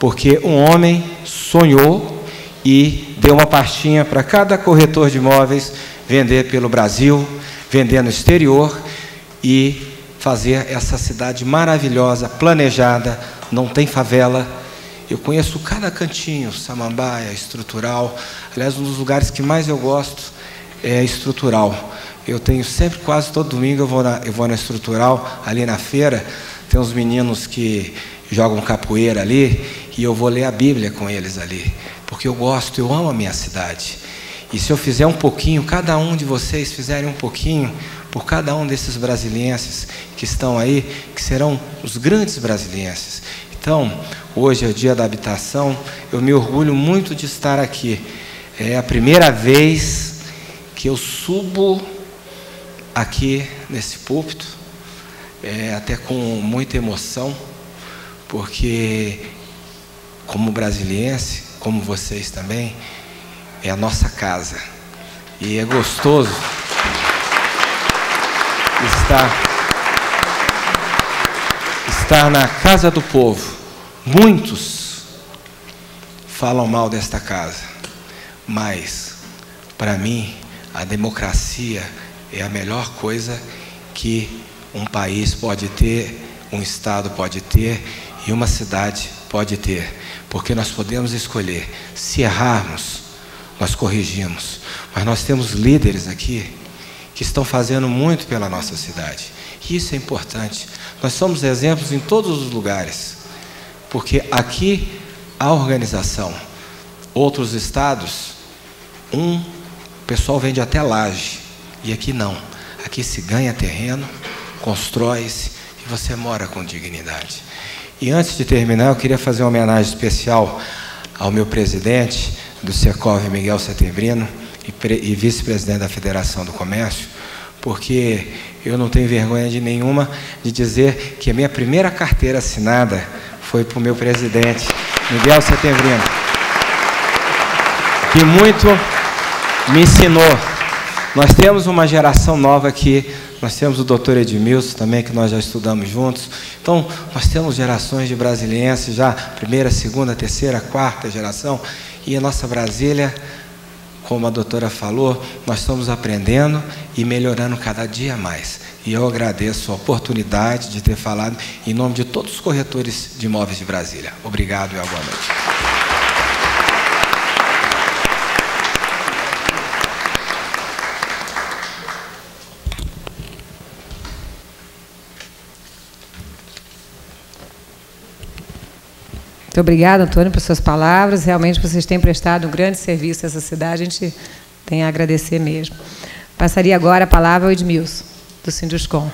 porque um homem sonhou e deu uma pastinha para cada corretor de imóveis vender pelo Brasil, vender no exterior e fazer essa cidade maravilhosa, planejada, não tem favela. Eu conheço cada cantinho, Samambaia, Estrutural. Aliás, um dos lugares que mais eu gosto é Estrutural. Eu tenho sempre, quase todo domingo, eu vou na Estrutural, ali na feira, tem uns meninos que jogam capoeira ali, e eu vou ler a Bíblia com eles ali, porque eu gosto, eu amo a minha cidade. E se eu fizer um pouquinho, cada um de vocês fizerem um pouquinho, por cada um desses brasilienses que estão aí, que serão os grandes brasilienses. Então, hoje é o dia da habitação, eu me orgulho muito de estar aqui. É a primeira vez que eu subo aqui nesse púlpito, até com muita emoção, porque como brasiliense, como vocês também, é a nossa casa. E é gostoso estar na casa do povo. Muitos falam mal desta casa, mas, para mim, a democracia é a melhor coisa que um país pode ter, um estado pode ter e uma cidade pode ter, porque nós podemos escolher. Se errarmos, nós corrigimos, mas nós temos líderes aqui que estão fazendo muito pela nossa cidade, e isso é importante. Nós somos exemplos em todos os lugares, porque aqui há organização. Outros estados, o pessoal vende até laje, e aqui não. Aqui se ganha terreno, constrói-se e você mora com dignidade. E antes de terminar, eu queria fazer uma homenagem especial ao meu presidente do Secov, Miguel Setembrino, e vice-presidente da Federação do Comércio, porque eu não tenho vergonha nenhuma de dizer que a minha primeira carteira assinada foi para o meu presidente, Miguel Setembrino, que muito me ensinou. Nós temos uma geração nova aqui, nós temos o doutor Edmilson também, que nós já estudamos juntos. Então, nós temos gerações de brasilienses já, primeira, segunda, terceira, quarta geração, e a nossa Brasília, como a doutora falou, nós estamos aprendendo e melhorando cada dia mais. E eu agradeço a oportunidade de ter falado em nome de todos os corretores de imóveis de Brasília. Obrigado e boa noite. Muito obrigada, Antônio, por suas palavras. Realmente vocês têm prestado um grande serviço a essa cidade, a gente tem a agradecer mesmo. Passaria agora a palavra ao Edmilson, do Sinduscom.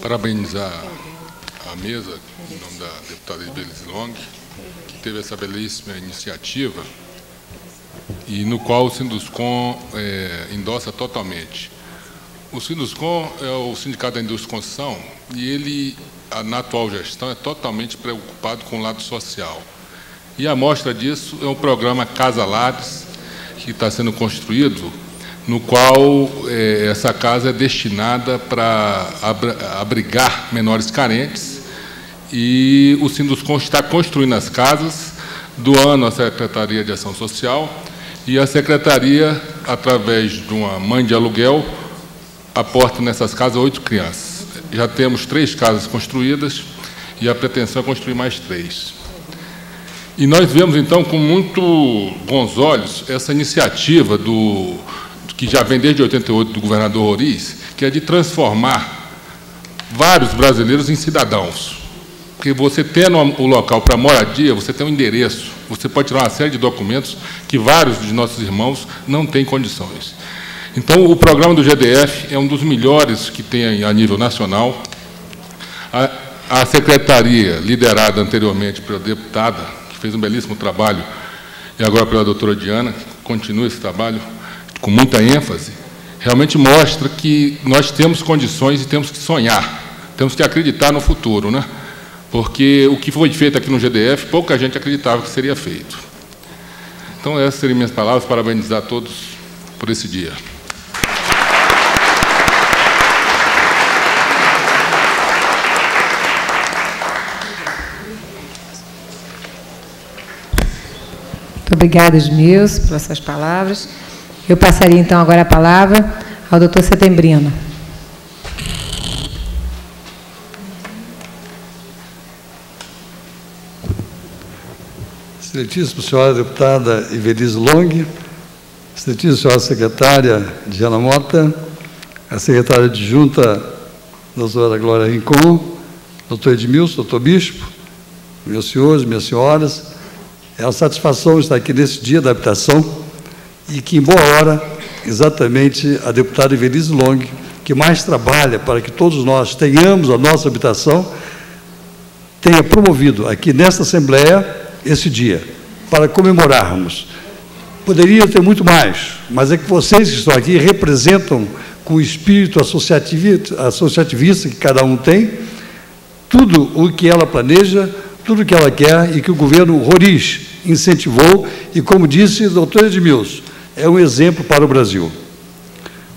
Parabenizar a mesa, em nome da deputada Ibeliz Long, que teve essa belíssima iniciativa, e no qual o Sinduscom endossa totalmente. O Sinduscom é o Sindicato da Indústria de Construção e ele, na atual gestão, é totalmente preocupado com o lado social. E a amostra disso é o programa Casa Lares, que está sendo construído, no qual essa casa é destinada para abrigar menores carentes, e o Sinduscom está construindo as casas, doando à Secretaria de Ação Social, e a Secretaria, através de uma mãe de aluguel, aporta nessas casas 8 crianças. Já temos 3 casas construídas e a pretensão é construir mais 3. E nós vemos, então, com muito bons olhos essa iniciativa que já vem desde 88 do governador Roriz, que é de transformar vários brasileiros em cidadãos. Porque você tendo o local para moradia, você tem um endereço, você pode tirar uma série de documentos que vários de nossos irmãos não têm condições. Então, o programa do GDF é um dos melhores que tem a nível nacional. A secretaria, liderada anteriormente pela deputada, que fez um belíssimo trabalho, e agora pela doutora Diana, que continua esse trabalho com muita ênfase, realmente mostra que nós temos condições e temos que sonhar, temos que acreditar no futuro, né? Porque o que foi feito aqui no GDF, pouca gente acreditava que seria feito. Então, essas seriam minhas palavras, parabenizar a todos por esse dia. Muito obrigada, Edmilson, pelas suas palavras. Eu passaria, então, agora a palavra ao doutor Setembrino. Excelentíssima senhora deputada Ibeliz Long, excelentíssima senhora secretária Diana Mota, a secretária adjunta doutora Glória Rincon, doutor Edmilson, doutor Bispo, meus senhores, minhas senhoras, é uma satisfação estar aqui nesse dia da habitação e que, em boa hora, exatamente a deputada Ivelisse Long, que mais trabalha para que todos nós tenhamos a nossa habitação, tenha promovido aqui nesta Assembleia esse dia, para comemorarmos. Poderia ter muito mais, mas é que vocês que estão aqui representam, com o espírito associativista que cada um tem, tudo o que ela planeja, tudo o que ela quer e que o governo Roriz incentivou e, como disse o doutor Edmilson, é um exemplo para o Brasil.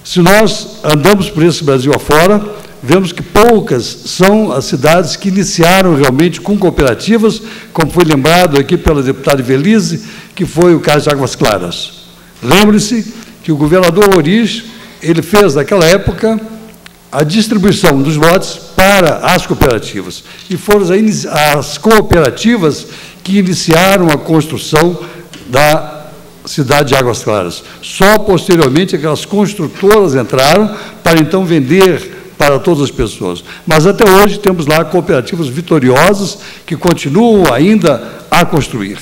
Se nós andamos por esse Brasil afora, vemos que poucas são as cidades que iniciaram realmente com cooperativas, como foi lembrado aqui pela deputada Ivelisse, que foi o caso de Águas Claras. Lembre-se que o governador Roriz, ele fez, naquela época, a distribuição dos lotes para as cooperativas. E foram as cooperativas que iniciaram a construção da cidade de Águas Claras. Só posteriormente aquelas construtoras entraram para então vender para todas as pessoas. Mas até hoje temos lá cooperativas vitoriosas que continuam ainda a construir.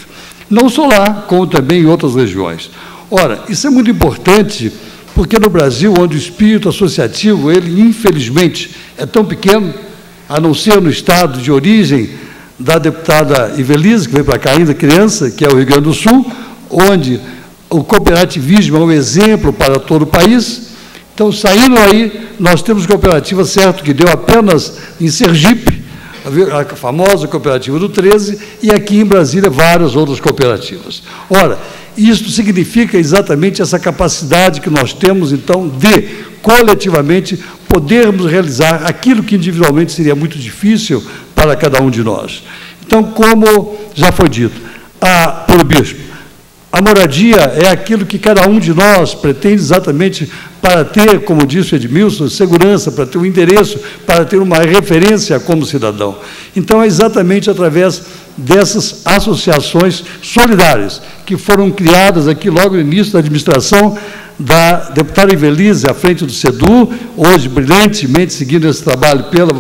Não só lá, como também em outras regiões. Ora, isso é muito importante, porque no Brasil, onde o espírito associativo, ele infelizmente é tão pequeno, a não ser no estado de origem da deputada Ivelisse, que veio para cá ainda criança, que é o Rio Grande do Sul, onde o cooperativismo é um exemplo para todo o país. Então, saindo aí, nós temos cooperativa, certo, que deu apenas em Sergipe, a famosa cooperativa do 13, e aqui em Brasília várias outras cooperativas. Ora, isto significa exatamente essa capacidade que nós temos, então, de, coletivamente, podermos realizar aquilo que individualmente seria muito difícil para cada um de nós. Então, como já foi dito pelo Bispo, a moradia é aquilo que cada um de nós pretende exatamente para ter, como disse o Edmilson, segurança, para ter um endereço, para ter uma referência como cidadão. Então, é exatamente através dessas associações solidárias que foram criadas aqui logo no início da administração da deputada Ivelisse, à frente do CEDU, hoje brilhantemente seguindo esse trabalho pela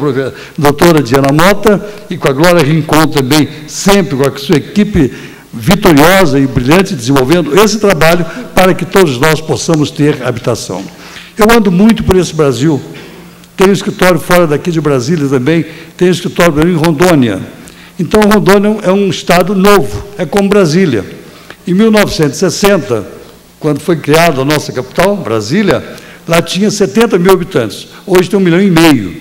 doutora Diana Mota e com a Glória Rincon também, sempre com a sua equipe vitoriosa e brilhante, desenvolvendo esse trabalho para que todos nós possamos ter habitação. Eu ando muito por esse Brasil, tenho escritório fora daqui de Brasília também, tenho escritório em Rondônia. Então, Rondônia é um estado novo, é como Brasília. Em 1960, quando foi criada a nossa capital, Brasília, lá tinha 70 mil habitantes, hoje tem 1,5 milhão.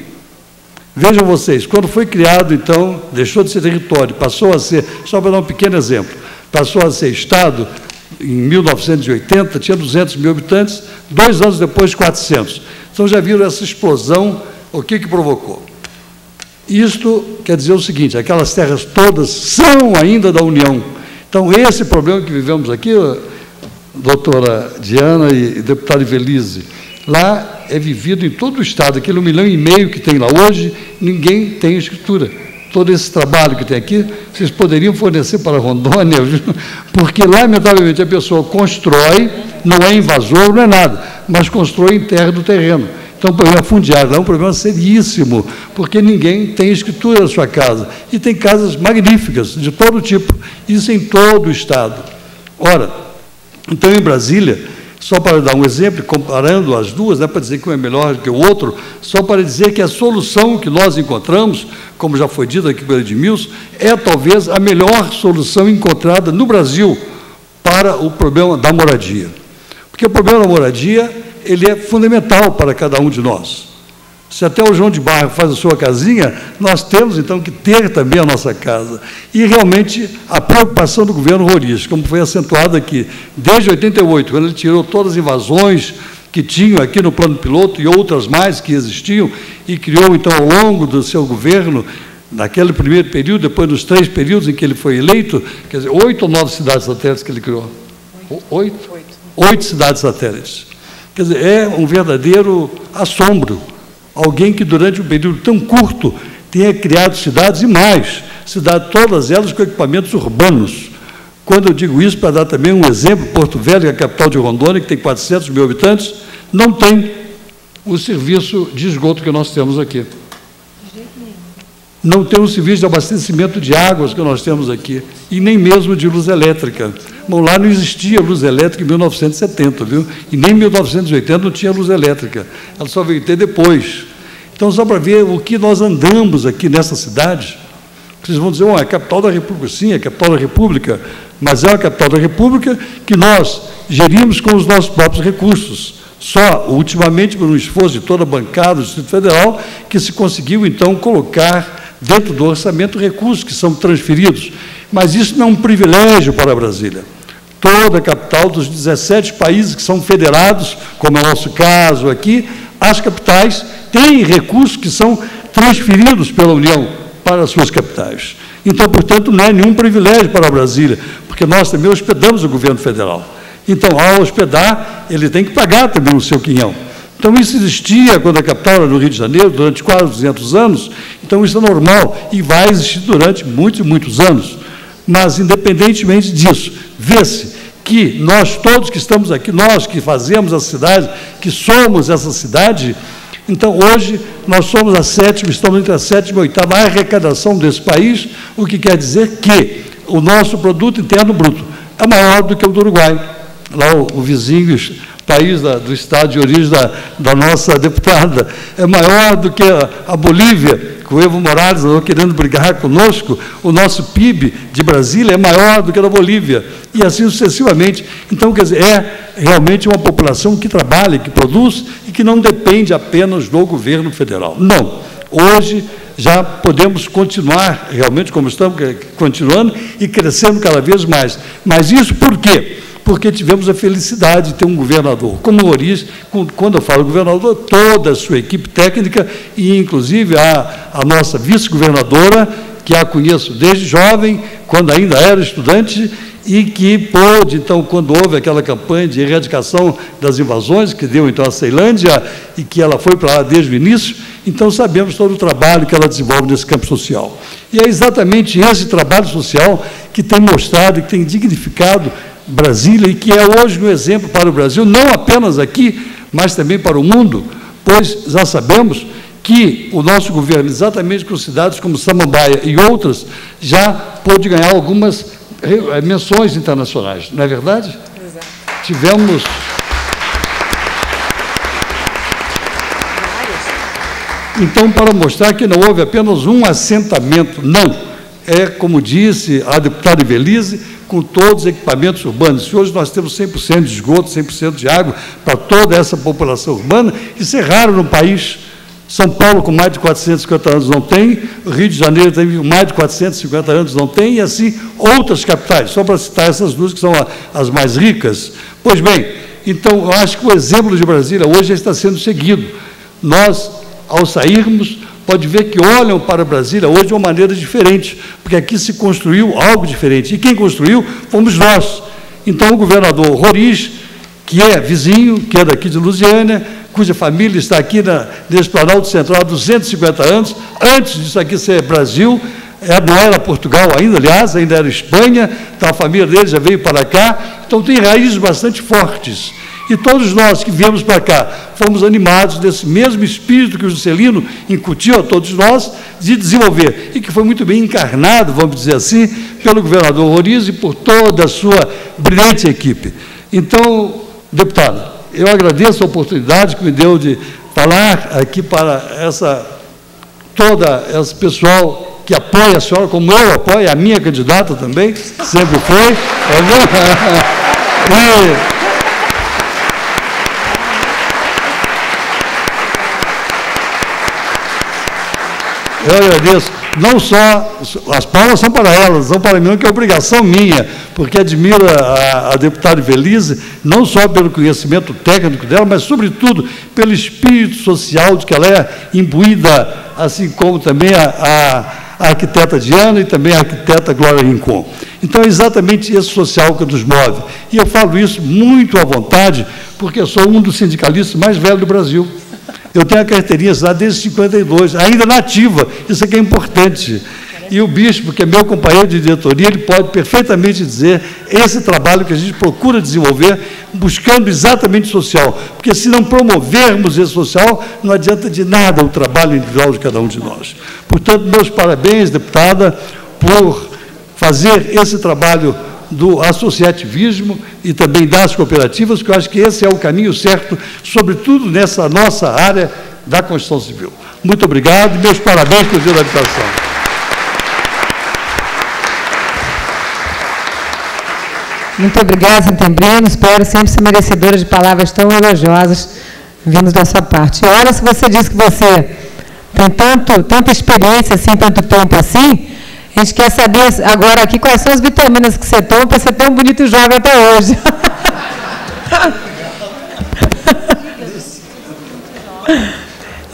Vejam vocês, quando foi criado, então, deixou de ser território, passou a ser, só para dar um pequeno exemplo, passou a ser Estado, em 1980, tinha 200 mil habitantes, 2 anos depois, 400. Então, já viram essa explosão, o que provocou? Isto quer dizer o seguinte, aquelas terras todas são ainda da União. Então, esse problema que vivemos aqui, doutora Diana e deputada Ivelisse, lá é vivido em todo o Estado, aquele 1,5 milhão que tem lá hoje, ninguém tem escritura. Todo esse trabalho que tem aqui, vocês poderiam fornecer para Rondônia, viu? Porque, lamentavelmente, a pessoa constrói, não é invasor, não é nada, mas constrói em terra do terreno. Então, o problema fundiário é um problema seríssimo, porque ninguém tem escritura na sua casa. E tem casas magníficas, de todo tipo, isso em todo o Estado. Ora, então, em Brasília, só para dar um exemplo, comparando as duas, não é para dizer que um é melhor do que o outro, só para dizer que a solução que nós encontramos, como já foi dito aqui pelo Edmilson, é talvez a melhor solução encontrada no Brasil para o problema da moradia. Porque o problema da moradia, ele é fundamental para cada um de nós. Se até o João de Barro faz a sua casinha, nós temos, então, que ter também a nossa casa. E, realmente, a preocupação do governo Roriz, como foi acentuado aqui, desde 88, quando ele tirou todas as invasões que tinham aqui no plano piloto e outras mais que existiam, e criou, então, ao longo do seu governo, naquele primeiro período, depois dos 3 períodos em que ele foi eleito, quer dizer, 8 ou 9 cidades satélites que ele criou? 8? 8 cidades satélites. Quer dizer, é um verdadeiro assombro. Alguém que, durante um período tão curto, tenha criado cidades e mais, cidades todas elas com equipamentos urbanos. Quando eu digo isso, para dar também um exemplo, Porto Velho, que é a capital de Rondônia, que tem 400 mil habitantes, não tem o serviço de esgoto que nós temos aqui. não tem um serviço de abastecimento de águas que nós temos aqui, e nem mesmo de luz elétrica. Bom, lá não existia luz elétrica em 1970, viu? E nem em 1980 não tinha luz elétrica. Ela só veio ter depois. Então, só para ver o que nós andamos aqui nessa cidade, vocês vão dizer, é a capital da República. Sim, é a capital da República, mas é a capital da República que nós gerimos com os nossos próprios recursos. Só, ultimamente, por um esforço de toda a bancada do Distrito Federal, que se conseguiu, então, colocar dentro do orçamento recursos que são transferidos. Mas isso não é um privilégio para Brasília. Toda a capital dos 17 países que são federados, como é o nosso caso aqui, as capitais têm recursos que são transferidos pela União para as suas capitais. Então, portanto, não é nenhum privilégio para Brasília, porque nós também hospedamos o governo federal. Então, ao hospedar, ele tem que pagar também o seu quinhão. Então, isso existia quando a capital era no Rio de Janeiro, durante quase 200 anos, então isso é normal e vai existir durante muitos e muitos anos. Mas, independentemente disso, vê-se que nós todos que estamos aqui, nós que fazemos a cidade, que somos essa cidade, então, hoje, nós somos a sétima, estamos entre a sétima e a oitava arrecadação desse país, o que quer dizer que o nosso produto interno bruto é maior do que o do Uruguai. Lá o vizinho país do estado de origem da nossa deputada, é maior do que a Bolívia, com o Evo Morales querendo brigar conosco. O nosso PIB de Brasília é maior do que o da Bolívia, e assim sucessivamente. Então, quer dizer, é realmente uma população que trabalha, que produz, e que não depende apenas do governo federal. Não. Hoje, já podemos continuar, realmente, como estamos continuando, e crescendo cada vez mais. Mas isso por quê? Porque tivemos a felicidade de ter um governador como Roriz, quando eu falo governador, toda a sua equipe técnica, e inclusive a nossa vice-governadora, que a conheço desde jovem, quando ainda era estudante, e que pôde, então, quando houve aquela campanha de erradicação das invasões, que deu, então, a Ceilândia, e que ela foi para lá desde o início, então sabemos todo o trabalho que ela desenvolve nesse campo social. E é exatamente esse trabalho social que tem mostrado e que tem dignificado Brasília, e que é hoje um exemplo para o Brasil, não apenas aqui, mas também para o mundo, pois já sabemos que o nosso governo, exatamente com cidades como Samambaia e outras, já pôde ganhar algumas menções internacionais, não é verdade? Exato. Tivemos... Então, para mostrar que não houve apenas um assentamento, não. É, como disse a deputada Ibelize, com todos os equipamentos urbanos. Se hoje nós temos 100% de esgoto, 100% de água para toda essa população urbana, isso é raro no país. São Paulo, com mais de 450 anos, não tem. O Rio de Janeiro tem mais de 450 anos, não tem. E assim, outras capitais, só para citar essas duas que são as mais ricas. Pois bem, então, eu acho que o exemplo de Brasília hoje já está sendo seguido. Nós, ao sairmos, pode ver que olham para Brasília hoje de uma maneira diferente, porque aqui se construiu algo diferente. E quem construiu fomos nós. Então, o governador Roriz, que é vizinho, que é daqui de Lusiânia, cuja família está aqui nesse Planalto Central há 250 anos, antes disso aqui ser Brasil, não era Portugal ainda, aliás, ainda era Espanha, então a família dele já veio para cá, então tem raízes bastante fortes. E todos nós que viemos para cá fomos animados desse mesmo espírito que o Juscelino incutiu a todos nós de desenvolver, e que foi muito bem encarnado, vamos dizer assim, pelo governador Roriz e por toda a sua brilhante equipe. Então, deputado, eu agradeço a oportunidade que me deu de falar aqui para todo esse pessoal que apoia a senhora, como eu apoio, a minha candidata também, sempre foi. Eu agradeço, não só, as palmas são para elas, são para mim, que é obrigação minha, porque admiro a deputada Ibelize, não só pelo conhecimento técnico dela, mas, sobretudo, pelo espírito social de que ela é imbuída, assim como também a arquiteta Diana e também a arquiteta Glória Rincon. Então, é exatamente esse social que nos move. E eu falo isso muito à vontade, porque eu sou um dos sindicalistas mais velhos do Brasil. Eu tenho a carteirinha lá desde 52, ainda nativa, isso aqui é importante. E o bispo, que é meu companheiro de diretoria, ele pode perfeitamente dizer esse trabalho que a gente procura desenvolver, buscando exatamente social. Porque se não promovermos esse social, não adianta de nada o trabalho individual de cada um de nós. Portanto, meus parabéns, deputada, por fazer esse trabalho do associativismo e também das cooperativas, que eu acho que esse é o caminho certo, sobretudo nessa nossa área da Constituição Civil. Muito obrigado e meus parabéns pelo Dia da Habitação. Muito obrigada, Setembrino. Espero sempre ser merecedora de palavras tão elogiosas vindas da sua parte. E olha, se você diz que você tem tanta experiência assim, tanto tempo assim, a gente quer saber agora aqui quais são as vitaminas que você toma para ser tão bonito e jovem até hoje.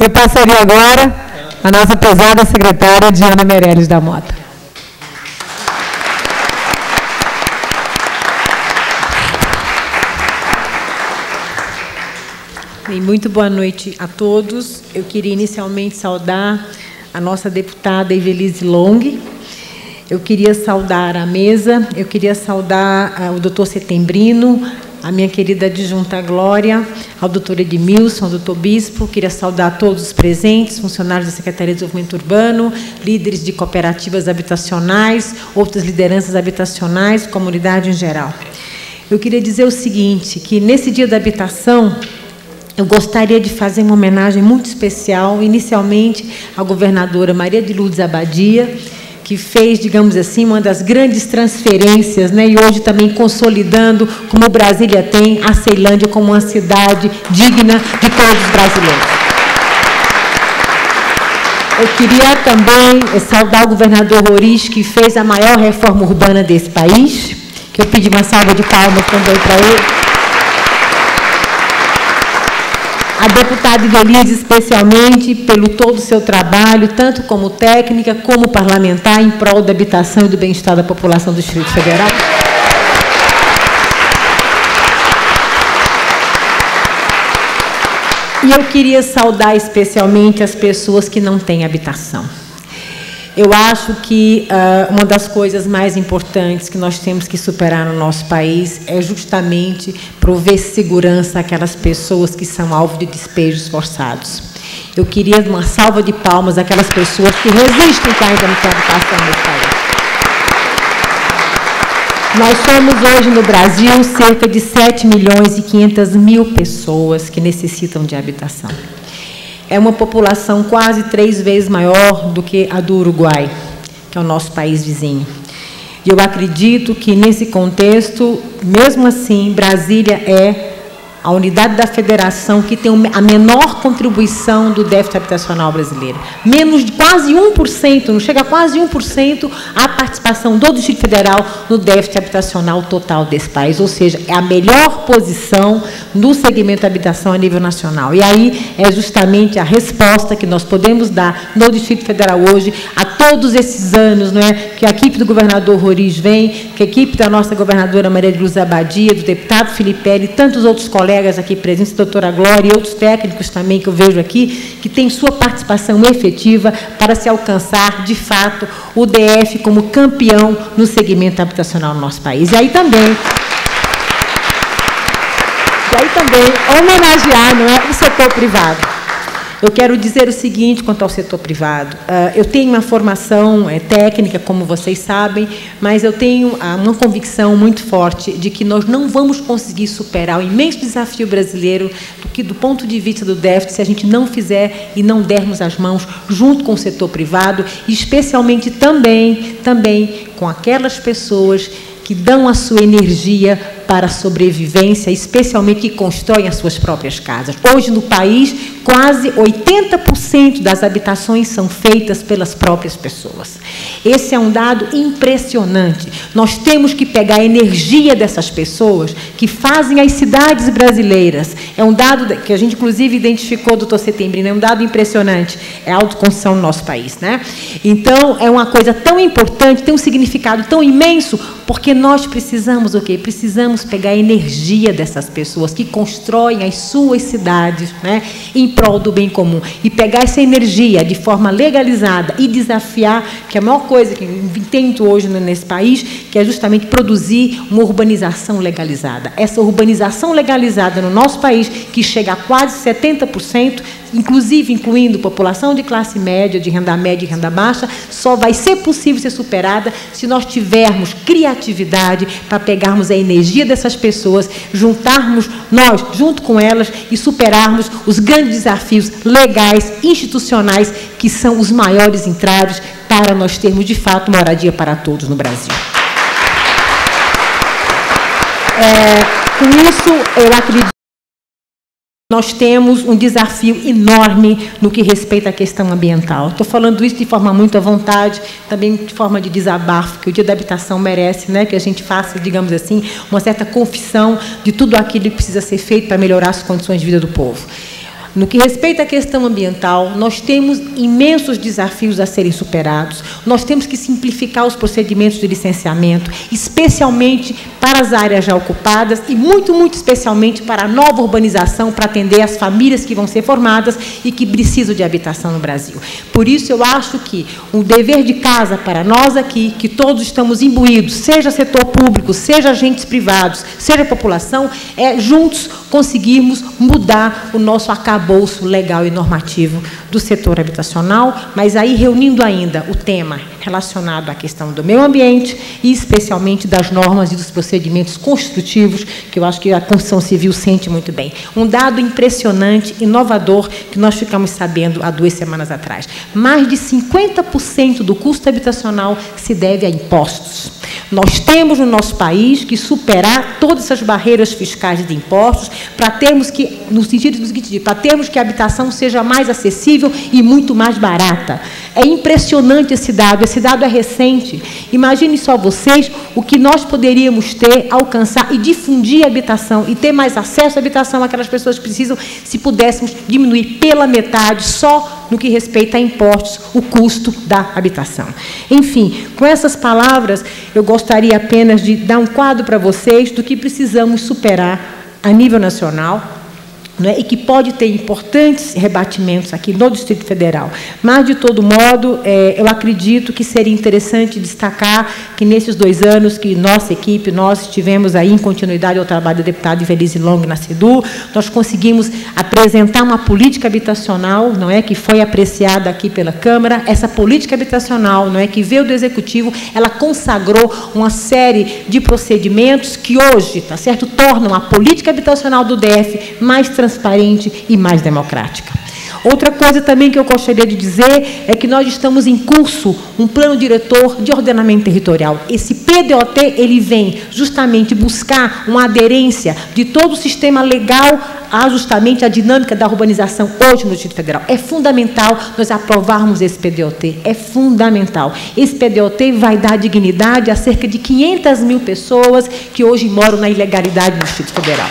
Eu passaria agora a nossa pesada secretária Diana Meirelles da Mota. Bem, muito boa noite a todos. Eu queria inicialmente saudar a nossa deputada Evelise Long. Eu queria saudar a mesa, eu queria saudar o doutor Setembrino, a minha querida adjunta Glória, ao doutor Edmilson, ao doutor Bispo. Queria saudar todos os presentes, funcionários da Secretaria de Desenvolvimento Urbano, líderes de cooperativas habitacionais, outras lideranças habitacionais, comunidade em geral. Eu queria dizer o seguinte, que nesse Dia da Habitação, eu gostaria de fazer uma homenagem muito especial, inicialmente à governadora Maria de Lourdes Abadia, que fez, digamos assim, uma das grandes transferências, né, e hoje também consolidando, como Brasília tem, a Ceilândia como uma cidade digna de todos os brasileiros. Eu queria também saudar o governador Roriz, que fez a maior reforma urbana desse país, que eu pedi uma salva de palmas também para ele. A deputada Ivelise, especialmente, pelo todo o seu trabalho, tanto como técnica, como parlamentar, em prol da habitação e do bem-estar da população do Distrito Federal. E eu queria saudar especialmente as pessoas que não têm habitação. Eu acho que uma das coisas mais importantes que nós temos que superar no nosso país é justamente prover segurança àquelas pessoas que são alvo de despejos forçados. Eu queria uma salva de palmas àquelas pessoas que resistem que ainda não têm habitação nesse país. Nós somos hoje no Brasil cerca de 7.500.000 pessoas que necessitam de habitação. É uma população quase 3 vezes maior do que a do Uruguai, que é o nosso país vizinho. E eu acredito que, nesse contexto, mesmo assim, Brasília é a unidade da federação que tem a menor contribuição do déficit habitacional brasileiro. Menos de quase 1%, não chega a quase 1% a participação do Distrito Federal no déficit habitacional total desse país. Ou seja, é a melhor posição no segmento da habitação a nível nacional. E aí é justamente a resposta que nós podemos dar no Distrito Federal hoje, a todos esses anos, não é, que a equipe do governador Roriz vem, que a equipe da nossa governadora Maria de Lourdes Abadia, do deputado Filipelli e tantos outros colegas aqui presentes, a doutora Glória e outros técnicos também que eu vejo aqui, que têm sua participação efetiva para se alcançar, de fato, o DF como campeão no segmento habitacional no nosso país. E aí também homenagear, não é, o setor privado. Eu quero dizer o seguinte quanto ao setor privado. Eu tenho uma formação técnica, como vocês sabem, mas eu tenho uma convicção muito forte de que nós não vamos conseguir superar o imenso desafio brasileiro do ponto de vista do déficit se a gente não fizer e não dermos as mãos junto com o setor privado, e especialmente também com aquelas pessoas que dão a sua energia para a sobrevivência, especialmente que constroem as suas próprias casas. Hoje, no país, quase 80% das habitações são feitas pelas próprias pessoas. Esse é um dado impressionante. Nós temos que pegar a energia dessas pessoas que fazem as cidades brasileiras. É um dado que a gente, inclusive, identificou, doutor Setembrino, é um dado impressionante. É a autoconstrução no nosso país, né? Então, é uma coisa tão importante, tem um significado tão imenso, porque nós precisamos o quê? Precisamos precisamos pegar a energia dessas pessoas que constroem as suas cidades, né, em prol do bem comum, e pegar essa energia de forma legalizada e desafiar, que é a maior coisa que eu entendo hoje nesse país, que é justamente produzir uma urbanização legalizada. Essa urbanização legalizada no nosso país, que chega a quase 70%, inclusive incluindo população de classe média, de renda média e renda baixa, só vai ser possível ser superada se nós tivermos criatividade para pegarmos a energia dessas pessoas, juntarmos nós junto com elas e superarmos os grandes desafios legais, institucionais, que são os maiores entraves para nós termos, de fato, moradia para todos no Brasil. Com isso, eu acredito que nós temos um desafio enorme no que respeita à questão ambiental. Estou falando isso de forma muito à vontade, também de forma de desabafo, que o Dia da Habitação merece, né, que a gente faça, digamos assim, uma certa confissão de tudo aquilo que precisa ser feito para melhorar as condições de vida do povo. No que respeita à questão ambiental, nós temos imensos desafios a serem superados. Nós temos que simplificar os procedimentos de licenciamento, especialmente para as áreas já ocupadas e muito, muito especialmente para a nova urbanização, para atender as famílias que vão ser formadas e que precisam de habitação no Brasil. Por isso, eu acho que um dever de casa para nós aqui, que todos estamos imbuídos, seja setor público, seja agentes privados, seja a população, é juntos conseguirmos mudar o nosso arcabouço legal e normativo do setor habitacional, mas aí reunindo ainda o tema relacionado à questão do meio ambiente e especialmente das normas e dos procedimentos construtivos, que eu acho que a Constituição Civil sente muito bem. Um dado impressionante, inovador, que nós ficamos sabendo há 2 semanas atrás. Mais de 50% do custo habitacional se deve a impostos. Nós temos no nosso país que superar todas essas barreiras fiscais de impostos para termos que, no sentido do seguinte, para termos que a habitação seja mais acessível e muito mais barata. É impressionante esse dado é recente. Imagine só vocês o que nós poderíamos ter, alcançar e difundir a habitação e ter mais acesso à habitação àquelas pessoas que precisam, se pudéssemos diminuir pela metade, só no que respeita a impostos, o custo da habitação. Enfim, com essas palavras, eu gostaria apenas de dar um quadro para vocês do que precisamos superar a nível nacional, né, e que pode ter importantes rebatimentos aqui no Distrito Federal. Mas, de todo modo, eu acredito que seria interessante destacar que, nesses 2 anos que nossa equipe, nós estivemos aí em continuidade ao trabalho da deputada Ivelisse Long na CEDU, nós conseguimos apresentar uma política habitacional, não é, que foi apreciada aqui pela Câmara. Essa política habitacional, não é, que veio do Executivo, ela consagrou uma série de procedimentos que hoje, tá certo, tornam a política habitacional do DF mais transparente e mais democrática. Outra coisa também que eu gostaria de dizer é que nós estamos em curso um plano diretor de ordenamento territorial. Esse PDOT, ele vem justamente buscar uma aderência de todo o sistema legal a justamente a dinâmica da urbanização hoje no Distrito Federal. É fundamental nós aprovarmos esse PDOT, é fundamental. Esse PDOT vai dar dignidade a cerca de 500 mil pessoas que hoje moram na ilegalidade no Distrito Federal.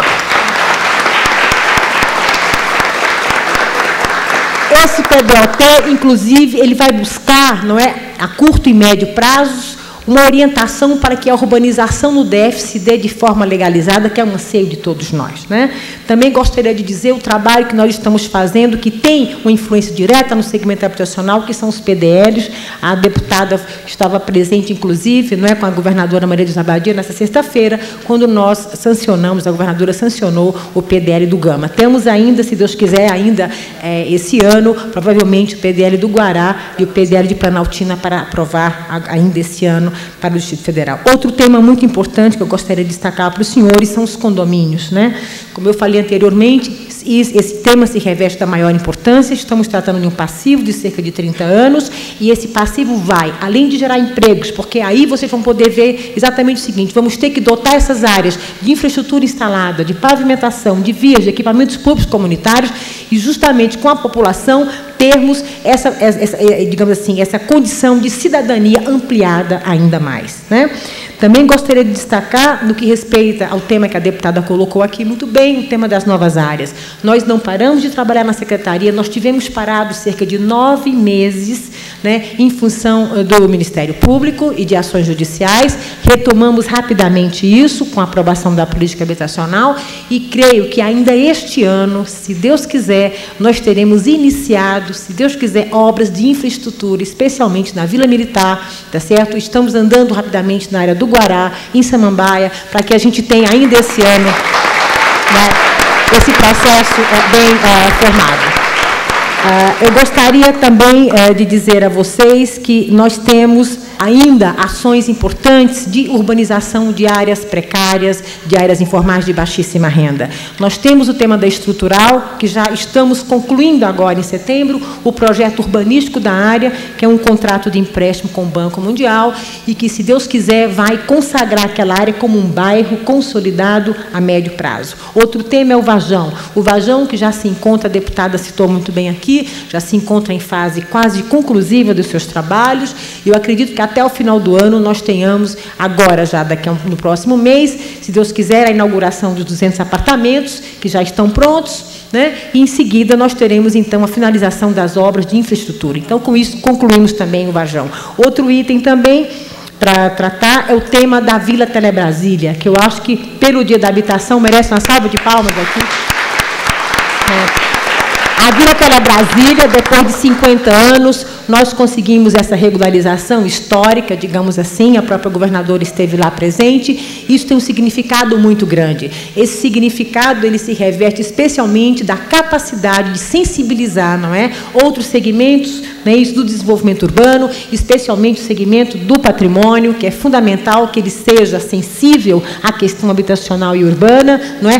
Esse PDOT, inclusive, ele vai buscar, não é, a curto e médio prazos, uma orientação para que a urbanização no DF se dê de forma legalizada, que é um anseio de todos nós, né? Também gostaria de dizer o trabalho que nós estamos fazendo, que tem uma influência direta no segmento habitacional, que são os PDLs. A deputada estava presente, inclusive, não é, com a governadora Maria de Abadia, nessa sexta-feira, quando nós sancionamos, a governadora sancionou o PDL do Gama. Temos ainda, se Deus quiser, ainda esse ano, provavelmente o PDL do Guará e o PDL de Planaltina para aprovar ainda esse ano para o Distrito Federal. Outro tema muito importante que eu gostaria de destacar para os senhores são os condomínios, né? Como eu falei anteriormente, esse tema se reveste da maior importância. Estamos tratando de um passivo de cerca de 30 anos e esse passivo vai, além de gerar empregos, porque aí vocês vão poder ver exatamente o seguinte: vamos ter que dotar essas áreas de infraestrutura instalada, de pavimentação, de vias, de equipamentos públicos comunitários e justamente com a população termos digamos assim, essa condição de cidadania ampliada ainda mais, né? Também gostaria de destacar, no que respeita ao tema que a deputada colocou aqui muito bem, o tema das novas áreas. Nós não paramos de trabalhar na Secretaria, nós tivemos parado cerca de 9 meses, né, em função do Ministério Público e de ações judiciais. Retomamos rapidamente isso com a aprovação da política habitacional e creio que ainda este ano, se Deus quiser, nós teremos iniciado, se Deus quiser, obras de infraestrutura, especialmente na Vila Militar, tá certo? Estamos andando rapidamente na área do Guará, em Samambaia, para que a gente tenha ainda esse ano, né, esse processo bem formado. Eu gostaria também de dizer a vocês que nós temos ainda ações importantes de urbanização de áreas precárias, de áreas informais de baixíssima renda. Nós temos o tema da estrutural, que já estamos concluindo agora em setembro, o projeto urbanístico da área, que é um contrato de empréstimo com o Banco Mundial, e que, se Deus quiser, vai consagrar aquela área como um bairro consolidado a médio prazo. Outro tema é o Vajão. O Vajão, que já se encontra, a deputada citou muito bem aqui, já se encontra em fase quase conclusiva dos seus trabalhos, e eu acredito que até o final do ano nós tenhamos, agora já no próximo mês, se Deus quiser, a inauguração dos 200 apartamentos, que já estão prontos, né? E em seguida nós teremos, então, a finalização das obras de infraestrutura. Então, com isso, concluímos também o Vajão. Outro item também para tratar é o tema da Vila Telebrasília, que eu acho que, pelo Dia da Habitação, merece uma salva de palmas aqui. A Vila Telebrasília, depois de 50 anos, nós conseguimos essa regularização histórica, digamos assim, a própria governadora esteve lá presente. Isso tem um significado muito grande. Esse significado, ele se reverte especialmente da capacidade de sensibilizar, não é, outros segmentos, né, isso do desenvolvimento urbano, especialmente o segmento do patrimônio, que é fundamental que ele seja sensível à questão habitacional e urbana, não é?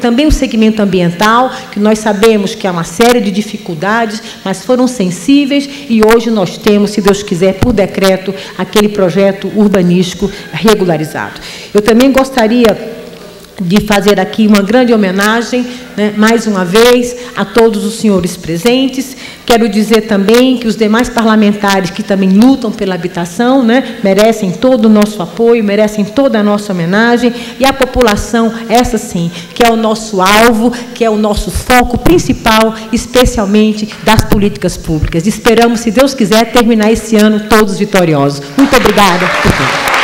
Também o segmento ambiental, que nós sabemos que há uma série de dificuldades, mas foram sensíveis, e hoje nós temos, se Deus quiser, por decreto, aquele projeto urbanístico regularizado. Eu também gostaria de fazer aqui uma grande homenagem, né, mais uma vez, a todos os senhores presentes. Quero dizer também que os demais parlamentares que também lutam pela habitação, né, merecem todo o nosso apoio, merecem toda a nossa homenagem, e a população, essa sim, que é o nosso alvo, que é o nosso foco principal, especialmente das políticas públicas. Esperamos, se Deus quiser, terminar esse ano todos vitoriosos. Muito obrigada por tudo.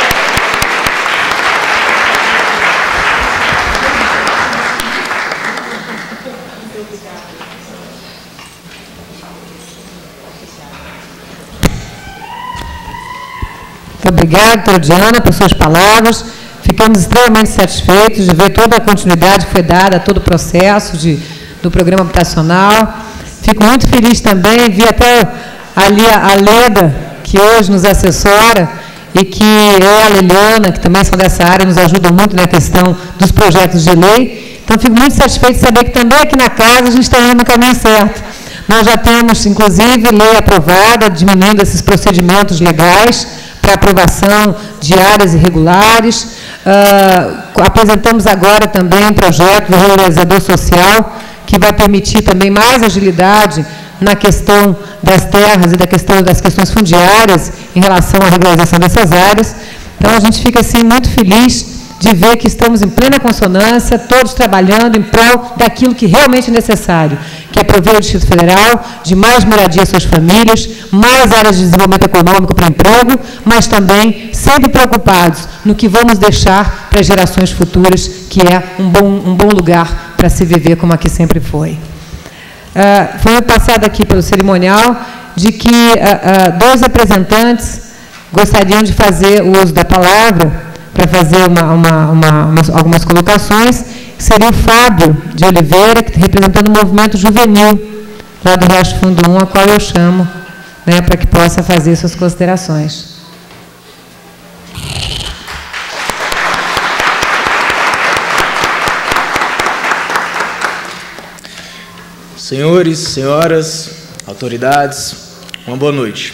Muito obrigada, doutora Diana, por suas palavras. Ficamos extremamente satisfeitos de ver toda a continuidade que foi dada a todo o processo do programa habitacional. Fico muito feliz também, vi até ali a Leda, que hoje nos assessora, e que ela, a Eliana, que também são dessa área, nos ajudam muito na questão dos projetos de lei. Então, fico muito satisfeito de saber que também aqui na casa a gente está indo no caminho certo. Nós já temos, inclusive, lei aprovada, diminuindo esses procedimentos legais para aprovação de áreas irregulares. Apresentamos agora também um projeto do regularizador social, que vai permitir também mais agilidade na questão das terras e da questão das questões fundiárias em relação à regularização dessas áreas. Então, a gente fica assim muito feliz de ver que estamos em plena consonância, todos trabalhando em prol daquilo que realmente é necessário, que é prover o Distrito Federal de mais moradia às suas famílias, mais áreas de desenvolvimento econômico para emprego, mas também sempre preocupados no que vamos deixar para as gerações futuras, que é um bom lugar para se viver, como aqui sempre foi. Foi passado aqui pelo cerimonial de que dois representantes gostariam de fazer o uso da palavra para fazer algumas colocações. Seria o Fábio de Oliveira, representando o movimento juvenil, lá do Riacho Fundo 1, a qual eu chamo, né, para que possa fazer suas considerações. Senhores, senhoras, autoridades, uma boa noite.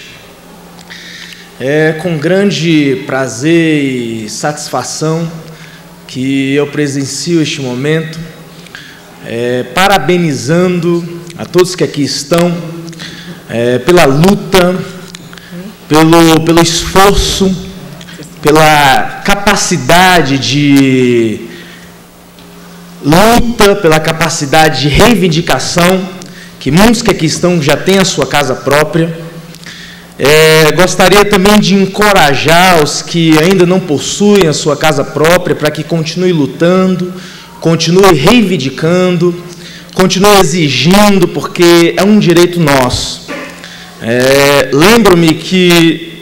É com grande prazer e satisfação que eu presencio este momento, parabenizando a todos que aqui estão, pela luta, pelo esforço, pela capacidade de luta, pela capacidade de reivindicação, que muitos que aqui estão já têm a sua casa própria. Gostaria também de encorajar os que ainda não possuem a sua casa própria para que continue lutando, continue reivindicando, continue exigindo, porque é um direito nosso. Lembro-me que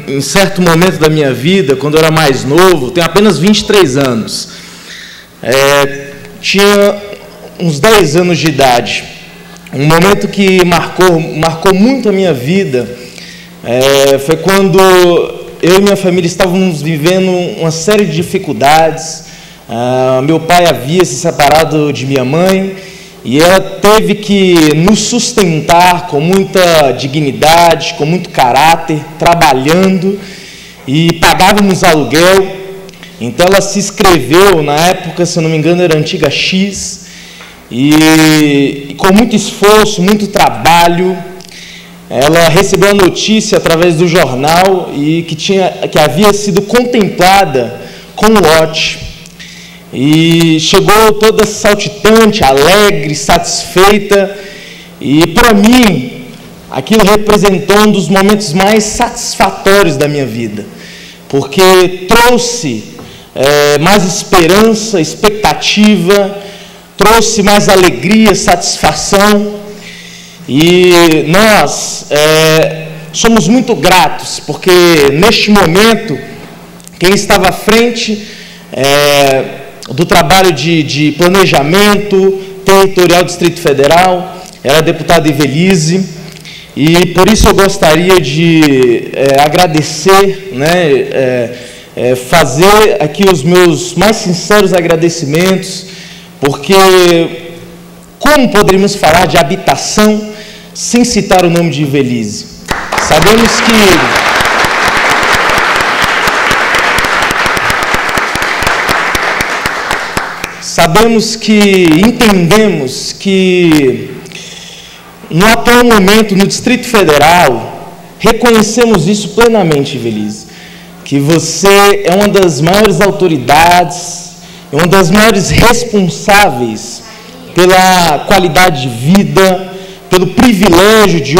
em certo momento da minha vida, quando eu era mais novo, tenho apenas 23 anos, tinha uns 10 anos de idade, um momento que marcou muito a minha vida, foi quando eu e minha família estávamos vivendo uma série de dificuldades. Meu pai havia se separado de minha mãe, e ela teve que nos sustentar com muita dignidade, com muito caráter, trabalhando, e pagávamos aluguel. Então ela se inscreveu, na época, se eu não me engano, era a antiga X, e com muito esforço, muito trabalho, ela recebeu a notícia através do jornal e que havia sido contemplada com lote. E chegou toda saltitante, alegre, satisfeita, e para mim aquilo representou um dos momentos mais satisfatórios da minha vida, porque trouxe mais esperança, expectativa, trouxe mais alegria, satisfação, e nós somos muito gratos, porque neste momento quem estava à frente do trabalho de planejamento territorial do Distrito Federal era a deputada Ivelise, e por isso eu gostaria de agradecer, fazer aqui os meus mais sinceros agradecimentos, porque como poderíamos falar de habitação sem citar o nome de Ivelise? Entendemos que no atual momento, no Distrito Federal, reconhecemos isso plenamente, Ivelise, que você é uma das maiores autoridades, uma das maiores responsáveis pela qualidade de vida, pelo privilégio de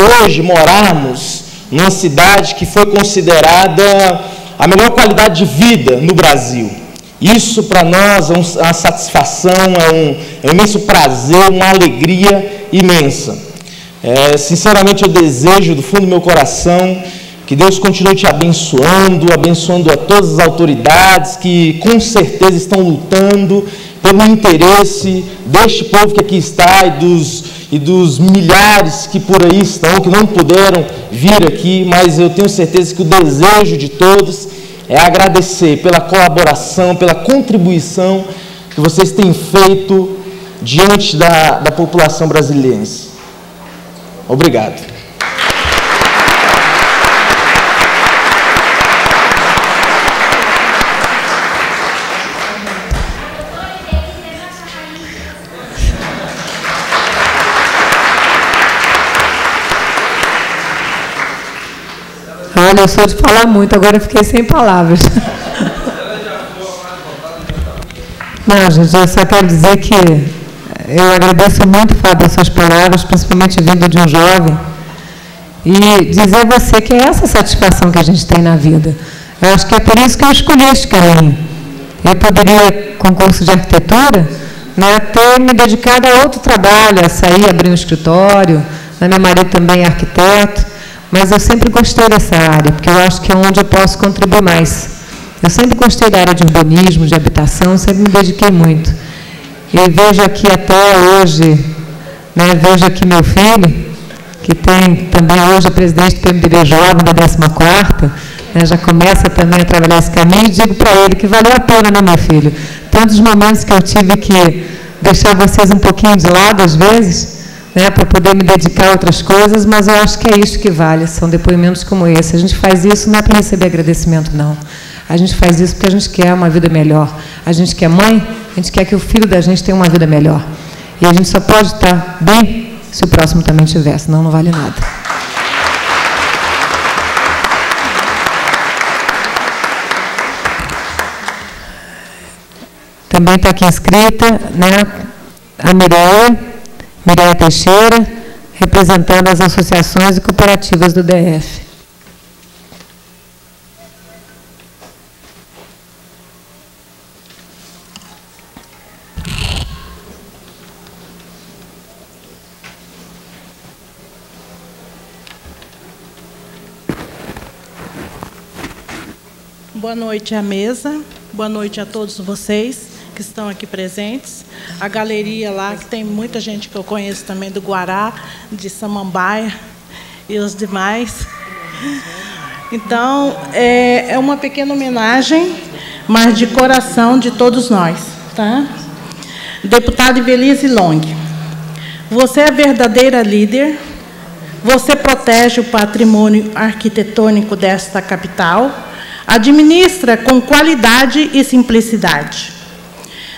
hoje morarmos numa cidade que foi considerada a melhor qualidade de vida no Brasil. Isso para nós é uma satisfação, é um imenso prazer, uma alegria imensa. Sinceramente, eu desejo do fundo do meu coração que Deus continue te abençoando a todas as autoridades que com certeza estão lutando pelo interesse deste povo que aqui está e dos milhares que por aí estão, que não puderam vir aqui, mas eu tenho certeza que o desejo de todos é agradecer pela colaboração, pela contribuição que vocês têm feito diante da população brasileira. Obrigado. Olha, eu sou de falar muito, agora eu fiquei sem palavras. Não, gente, eu só quero dizer que eu agradeço muito, Fábio, as suas palavras, principalmente vindo de um jovem, e dizer a você que é essa satisfação que a gente tem na vida. Eu acho que é por isso que eu escolhi este caminho. Eu poderia, com curso de arquitetura, ter me dedicado a outro trabalho, a sair, abrir um escritório, meu marido também é arquiteto, mas eu sempre gostei dessa área, porque eu acho que é onde eu posso contribuir mais. Eu sempre gostei da área de urbanismo, de habitação, sempre me dediquei muito. E vejo aqui até hoje, vejo aqui meu filho, que tem também hoje é presidente do PMDB Jovem, da 14ª, já começa também a trabalhar esse caminho, e digo para ele que valeu a pena, meu filho? Tantos momentos que eu tive que deixar vocês um pouquinho de lado, às vezes, para poder me dedicar a outras coisas, mas eu acho que é isso que vale, são depoimentos como esse. A gente faz isso não é para receber agradecimento, não. A gente faz isso porque a gente quer uma vida melhor. A gente quer mãe, a gente quer que o filho da gente tenha uma vida melhor. E a gente só pode estar bem se o próximo também tiver, senão não vale nada. Também está aqui inscrita, né, a Mireia Teixeira, representando as associações e cooperativas do DF. Boa noite à mesa, boa noite a todos vocês que estão aqui presentes, a galeria lá, que tem muita gente que eu conheço também do Guará, de Samambaia e os demais. Então, é uma pequena homenagem, mas de coração de todos nós. Tá? Deputada Ivelisse Long, você é verdadeira líder, você protege o patrimônio arquitetônico desta capital, administra com qualidade e simplicidade.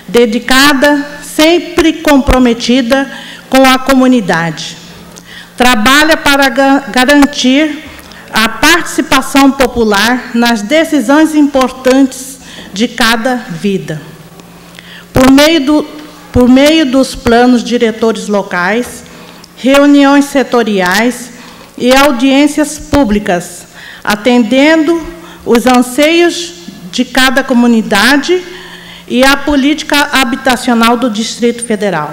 Dedicada, sempre comprometida com a comunidade. Trabalha para garantir a participação popular nas decisões importantes de cada vida. Por meio dos planos diretores locais, reuniões setoriais e audiências públicas, atendendo os anseios de cada comunidade e a política habitacional do Distrito Federal.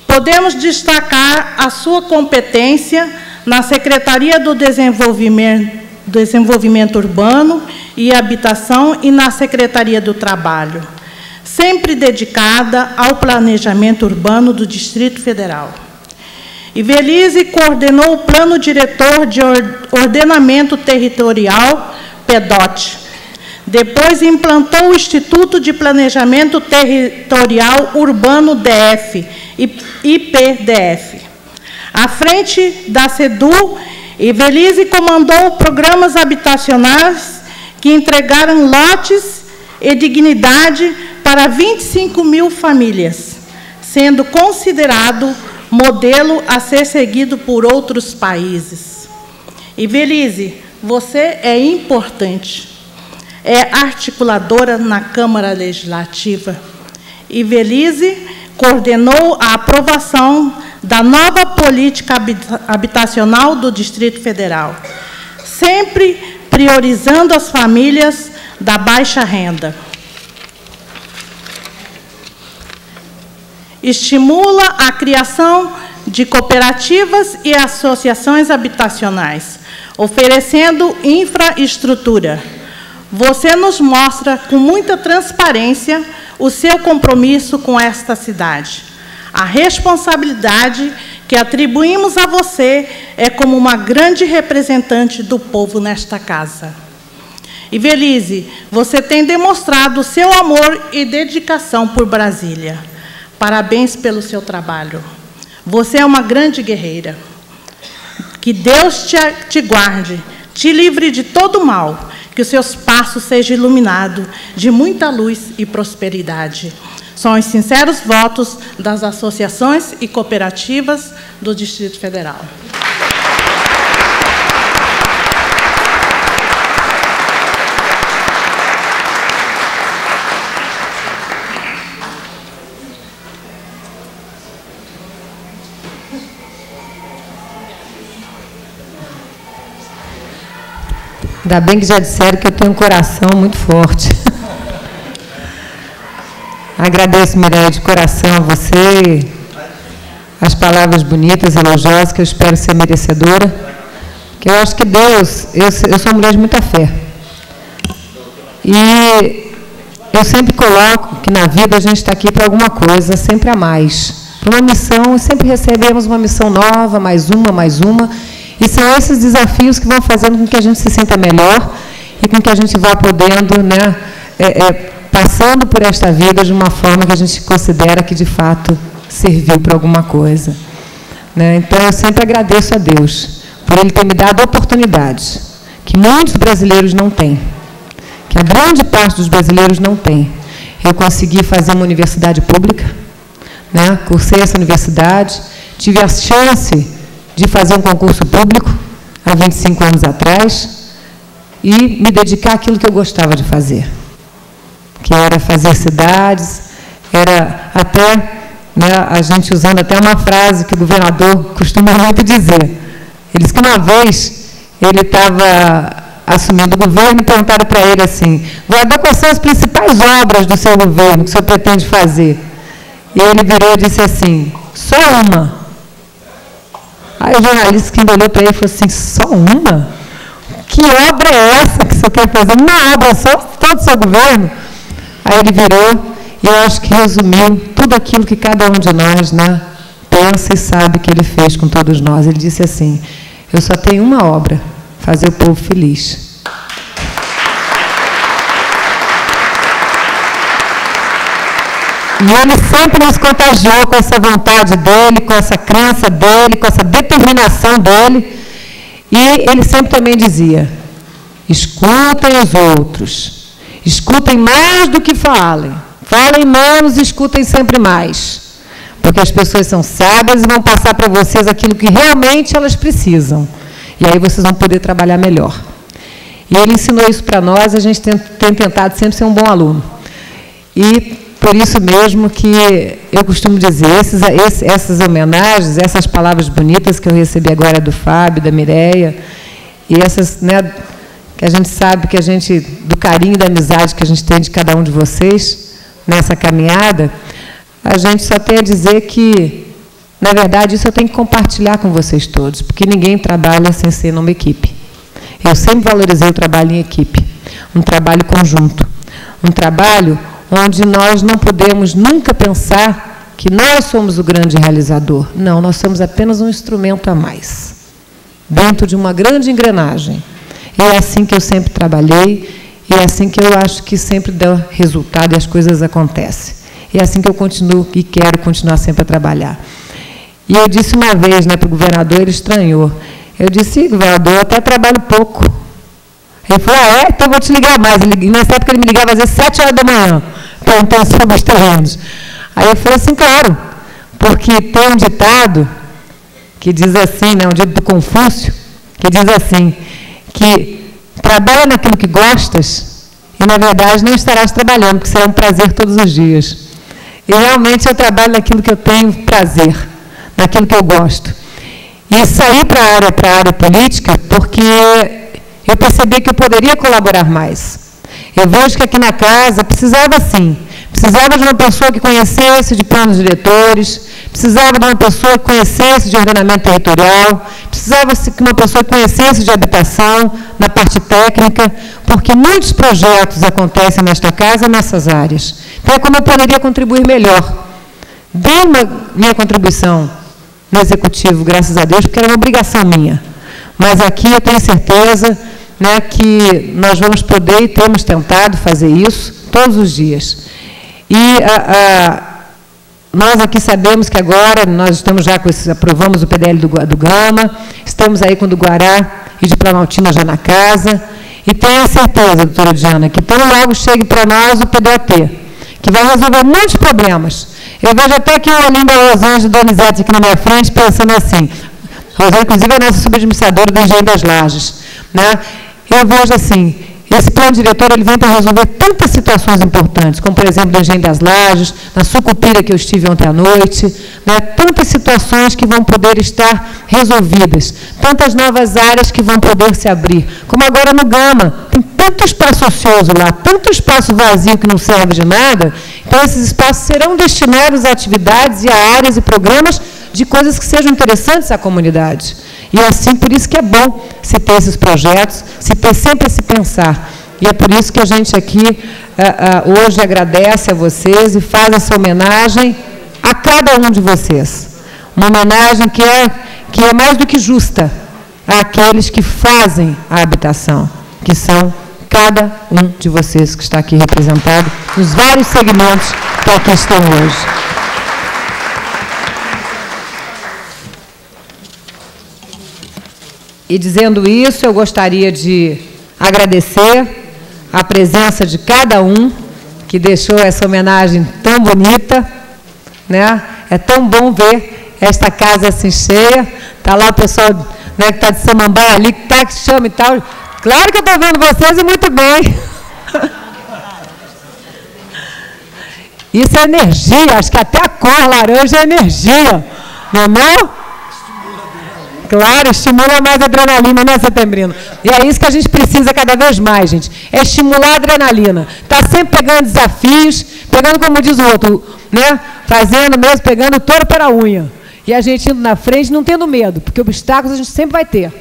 Podemos destacar a sua competência na Secretaria do Desenvolvimento Urbano e Habitação e na Secretaria do Trabalho, sempre dedicada ao planejamento urbano do Distrito Federal. Ivelisse coordenou o Plano Diretor de Ordenamento Territorial, PEDOT. Depois implantou o Instituto de Planejamento Territorial Urbano DF, IPDF. À frente da SEDU, Ivelisse comandou programas habitacionais que entregaram lotes e dignidade para 25 mil famílias, sendo considerado modelo a ser seguido por outros países. Ivelisse, você é importante, é articuladora na Câmara Legislativa. Ivelisse coordenou a aprovação da nova política habitacional do Distrito Federal, sempre priorizando as famílias da baixa renda. Estimula a criação de cooperativas e associações habitacionais, oferecendo infraestrutura. Você nos mostra com muita transparência o seu compromisso com esta cidade. A responsabilidade que atribuímos a você é como uma grande representante do povo nesta casa. Ivelisse, você tem demonstrado o seu amor e dedicação por Brasília. Parabéns pelo seu trabalho. Você é uma grande guerreira. Que Deus te guarde, te livre de todo mal, que os seus passos sejam iluminados de muita luz e prosperidade. São os sinceros votos das associações e cooperativas do Distrito Federal. Ainda bem que já disseram que eu tenho um coração muito forte. Agradeço, Mireia, de coração a você, as palavras bonitas, elogiosas, que eu espero ser merecedora. Que eu acho que Deus, eu sou uma mulher de muita fé. E eu sempre coloco que na vida a gente está aqui para alguma coisa, sempre a mais. Para uma missão, sempre recebemos uma missão nova, mais uma. E são esses desafios que vão fazendo com que a gente se sinta melhor e com que a gente vá podendo, né, passando por esta vida de uma forma que a gente considera que, de fato, serviu para alguma coisa. Né? Então, eu sempre agradeço a Deus por Ele ter me dado oportunidades que muitos brasileiros não têm, que a grande parte dos brasileiros não tem. Eu consegui fazer uma universidade pública, né? Cursei essa universidade, tive a chance de fazer um concurso público há 25 anos atrás e me dedicar àquilo que eu gostava de fazer, que era fazer cidades, era até, né, a gente usando até uma frase que o governador costuma muito dizer. Ele disse que uma vez ele estava assumindo o governo e perguntaram para ele assim: governador, quais são as principais obras do seu governo que o senhor pretende fazer? E ele virou e disse assim: só uma. Aí o jornalista que olhou para ele falou assim: só uma? Que obra é essa que você quer fazer? Uma obra só, todo o seu governo? Aí ele virou e eu acho que resumiu tudo aquilo que cada um de nós, né, pensa e sabe que ele fez com todos nós. Ele disse assim: eu só tenho uma obra, fazer o povo feliz. E ele sempre nos contagiou com essa vontade dele, com essa crença dele, com essa determinação dele. E ele sempre também dizia: escutem os outros, escutem mais do que falem, falem menos, escutem sempre mais, porque as pessoas são sábias e vão passar para vocês aquilo que realmente elas precisam, e aí vocês vão poder trabalhar melhor. E ele ensinou isso para nós, a gente tem tentado sempre ser um bom aluno. E por isso mesmo que eu costumo dizer, essas homenagens, essas palavras bonitas que eu recebi agora do Fábio, da Mireia, e essas, né, que a gente sabe que a gente, do carinho e da amizade que a gente tem de cada um de vocês nessa caminhada, a gente só tem a dizer que, na verdade, isso eu tenho que compartilhar com vocês todos, porque ninguém trabalha sem ser numa equipe. Eu sempre valorizei o trabalho em equipe, um trabalho conjunto, um trabalho onde nós não podemos nunca pensar que nós somos o grande realizador. Não, nós somos apenas um instrumento a mais, dentro de uma grande engrenagem. E é assim que eu sempre trabalhei, e é assim que eu acho que sempre dá resultado e as coisas acontecem. E é assim que eu continuo e quero continuar sempre a trabalhar. E eu disse uma vez, né, para o governador, ele estranhou. Eu disse: governador, eu até trabalho pouco. Ele falou: ah, é? Então eu vou te ligar mais. Nessa época ele me ligava às vezes 7 horas da manhã, perguntando sobre os terrenos. Aí eu falei assim: claro, porque tem um ditado que diz assim, né, um ditado do Confúcio, que diz assim, que trabalha naquilo que gostas e, na verdade, não estarás trabalhando, porque será um prazer todos os dias. E realmente eu trabalho naquilo que eu tenho prazer, naquilo que eu gosto. E saí para a área política porque eu percebi que eu poderia colaborar mais. Eu vejo que aqui na casa precisava, sim, precisava de uma pessoa que conhecesse de planos diretores, precisava de uma pessoa que conhecesse de ordenamento territorial, precisava de uma pessoa que conhecesse de habitação, na parte técnica, porque muitos projetos acontecem nesta casa, nessas áreas. Então, é como eu poderia contribuir melhor. Dei minha contribuição no Executivo, graças a Deus, porque era uma obrigação minha. Mas aqui eu tenho certeza, né, que nós vamos poder e temos tentado fazer isso todos os dias. E nós aqui sabemos que agora nós estamos já com aprovamos o PDL do Gama, estamos aí com o do Guará e de Planaltina já na casa, e tenho a certeza, doutora Diana, que tão logo chegue para nós o PDAT, que vai resolver muitos problemas. Eu vejo até que o olhinho da Rosângela Donizete aqui na minha frente, pensando assim, Rosângela, inclusive, é a nossa subadministradora do Engenho das Lajes, né? Eu vejo assim, esse plano diretor ele vem para resolver tantas situações importantes, como, por exemplo, do Engenho das Lajes, na Sucupira, que eu estive ontem à noite, né? Tantas situações que vão poder estar resolvidas, tantas novas áreas que vão poder se abrir, como agora no Gama, tem tanto espaço ocioso lá, tanto espaço vazio que não serve de nada, então esses espaços serão destinados a atividades e a áreas e programas de coisas que sejam interessantes à comunidade. E assim, por isso que é bom se ter esses projetos, se ter sempre a se pensar. E é por isso que a gente aqui hoje agradece a vocês e faz essa homenagem a cada um de vocês. Uma homenagem que é mais do que justa àqueles que fazem a habitação, que são cada um de vocês que está aqui representado nos vários segmentos que aqui estão hoje. E dizendo isso, eu gostaria de agradecer a presença de cada um que deixou essa homenagem tão bonita, né? É tão bom ver esta casa assim cheia. Está lá o pessoal, né, que está de Samambaia ali, que chama e tal. Claro que eu estou vendo vocês e muito bem. Isso é energia, acho que até a cor laranja é energia, não é não? Claro, estimula mais a adrenalina, né, Setembrino? E é isso que a gente precisa cada vez mais, gente. É estimular a adrenalina. Está sempre pegando desafios, pegando, como diz o outro, né? Fazendo mesmo, pegando o touro pela unha. E a gente indo na frente, não tendo medo, porque obstáculos a gente sempre vai ter.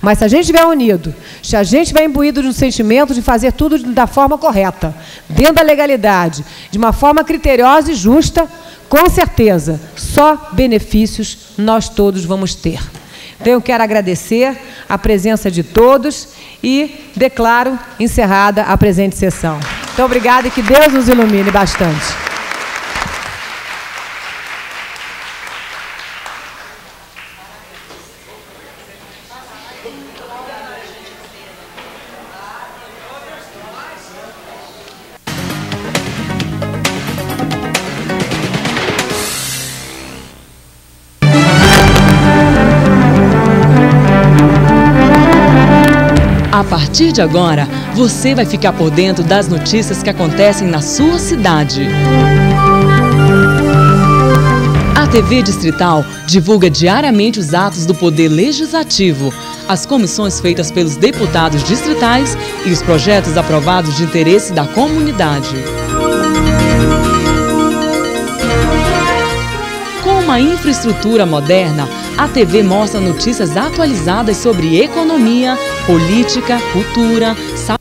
Mas se a gente estiver unido, se a gente estiver imbuído de um sentimento de fazer tudo da forma correta, dentro da legalidade, de uma forma criteriosa e justa, com certeza, só benefícios nós todos vamos ter. Então, eu quero agradecer a presença de todos e declaro encerrada a presente sessão. Muito obrigada e que Deus nos ilumine bastante. A partir de agora, você vai ficar por dentro das notícias que acontecem na sua cidade. A TV Distrital divulga diariamente os atos do Poder Legislativo, as comissões feitas pelos deputados distritais e os projetos aprovados de interesse da comunidade. Com uma infraestrutura moderna, a TV mostra notícias atualizadas sobre economia, política, cultura, saúde.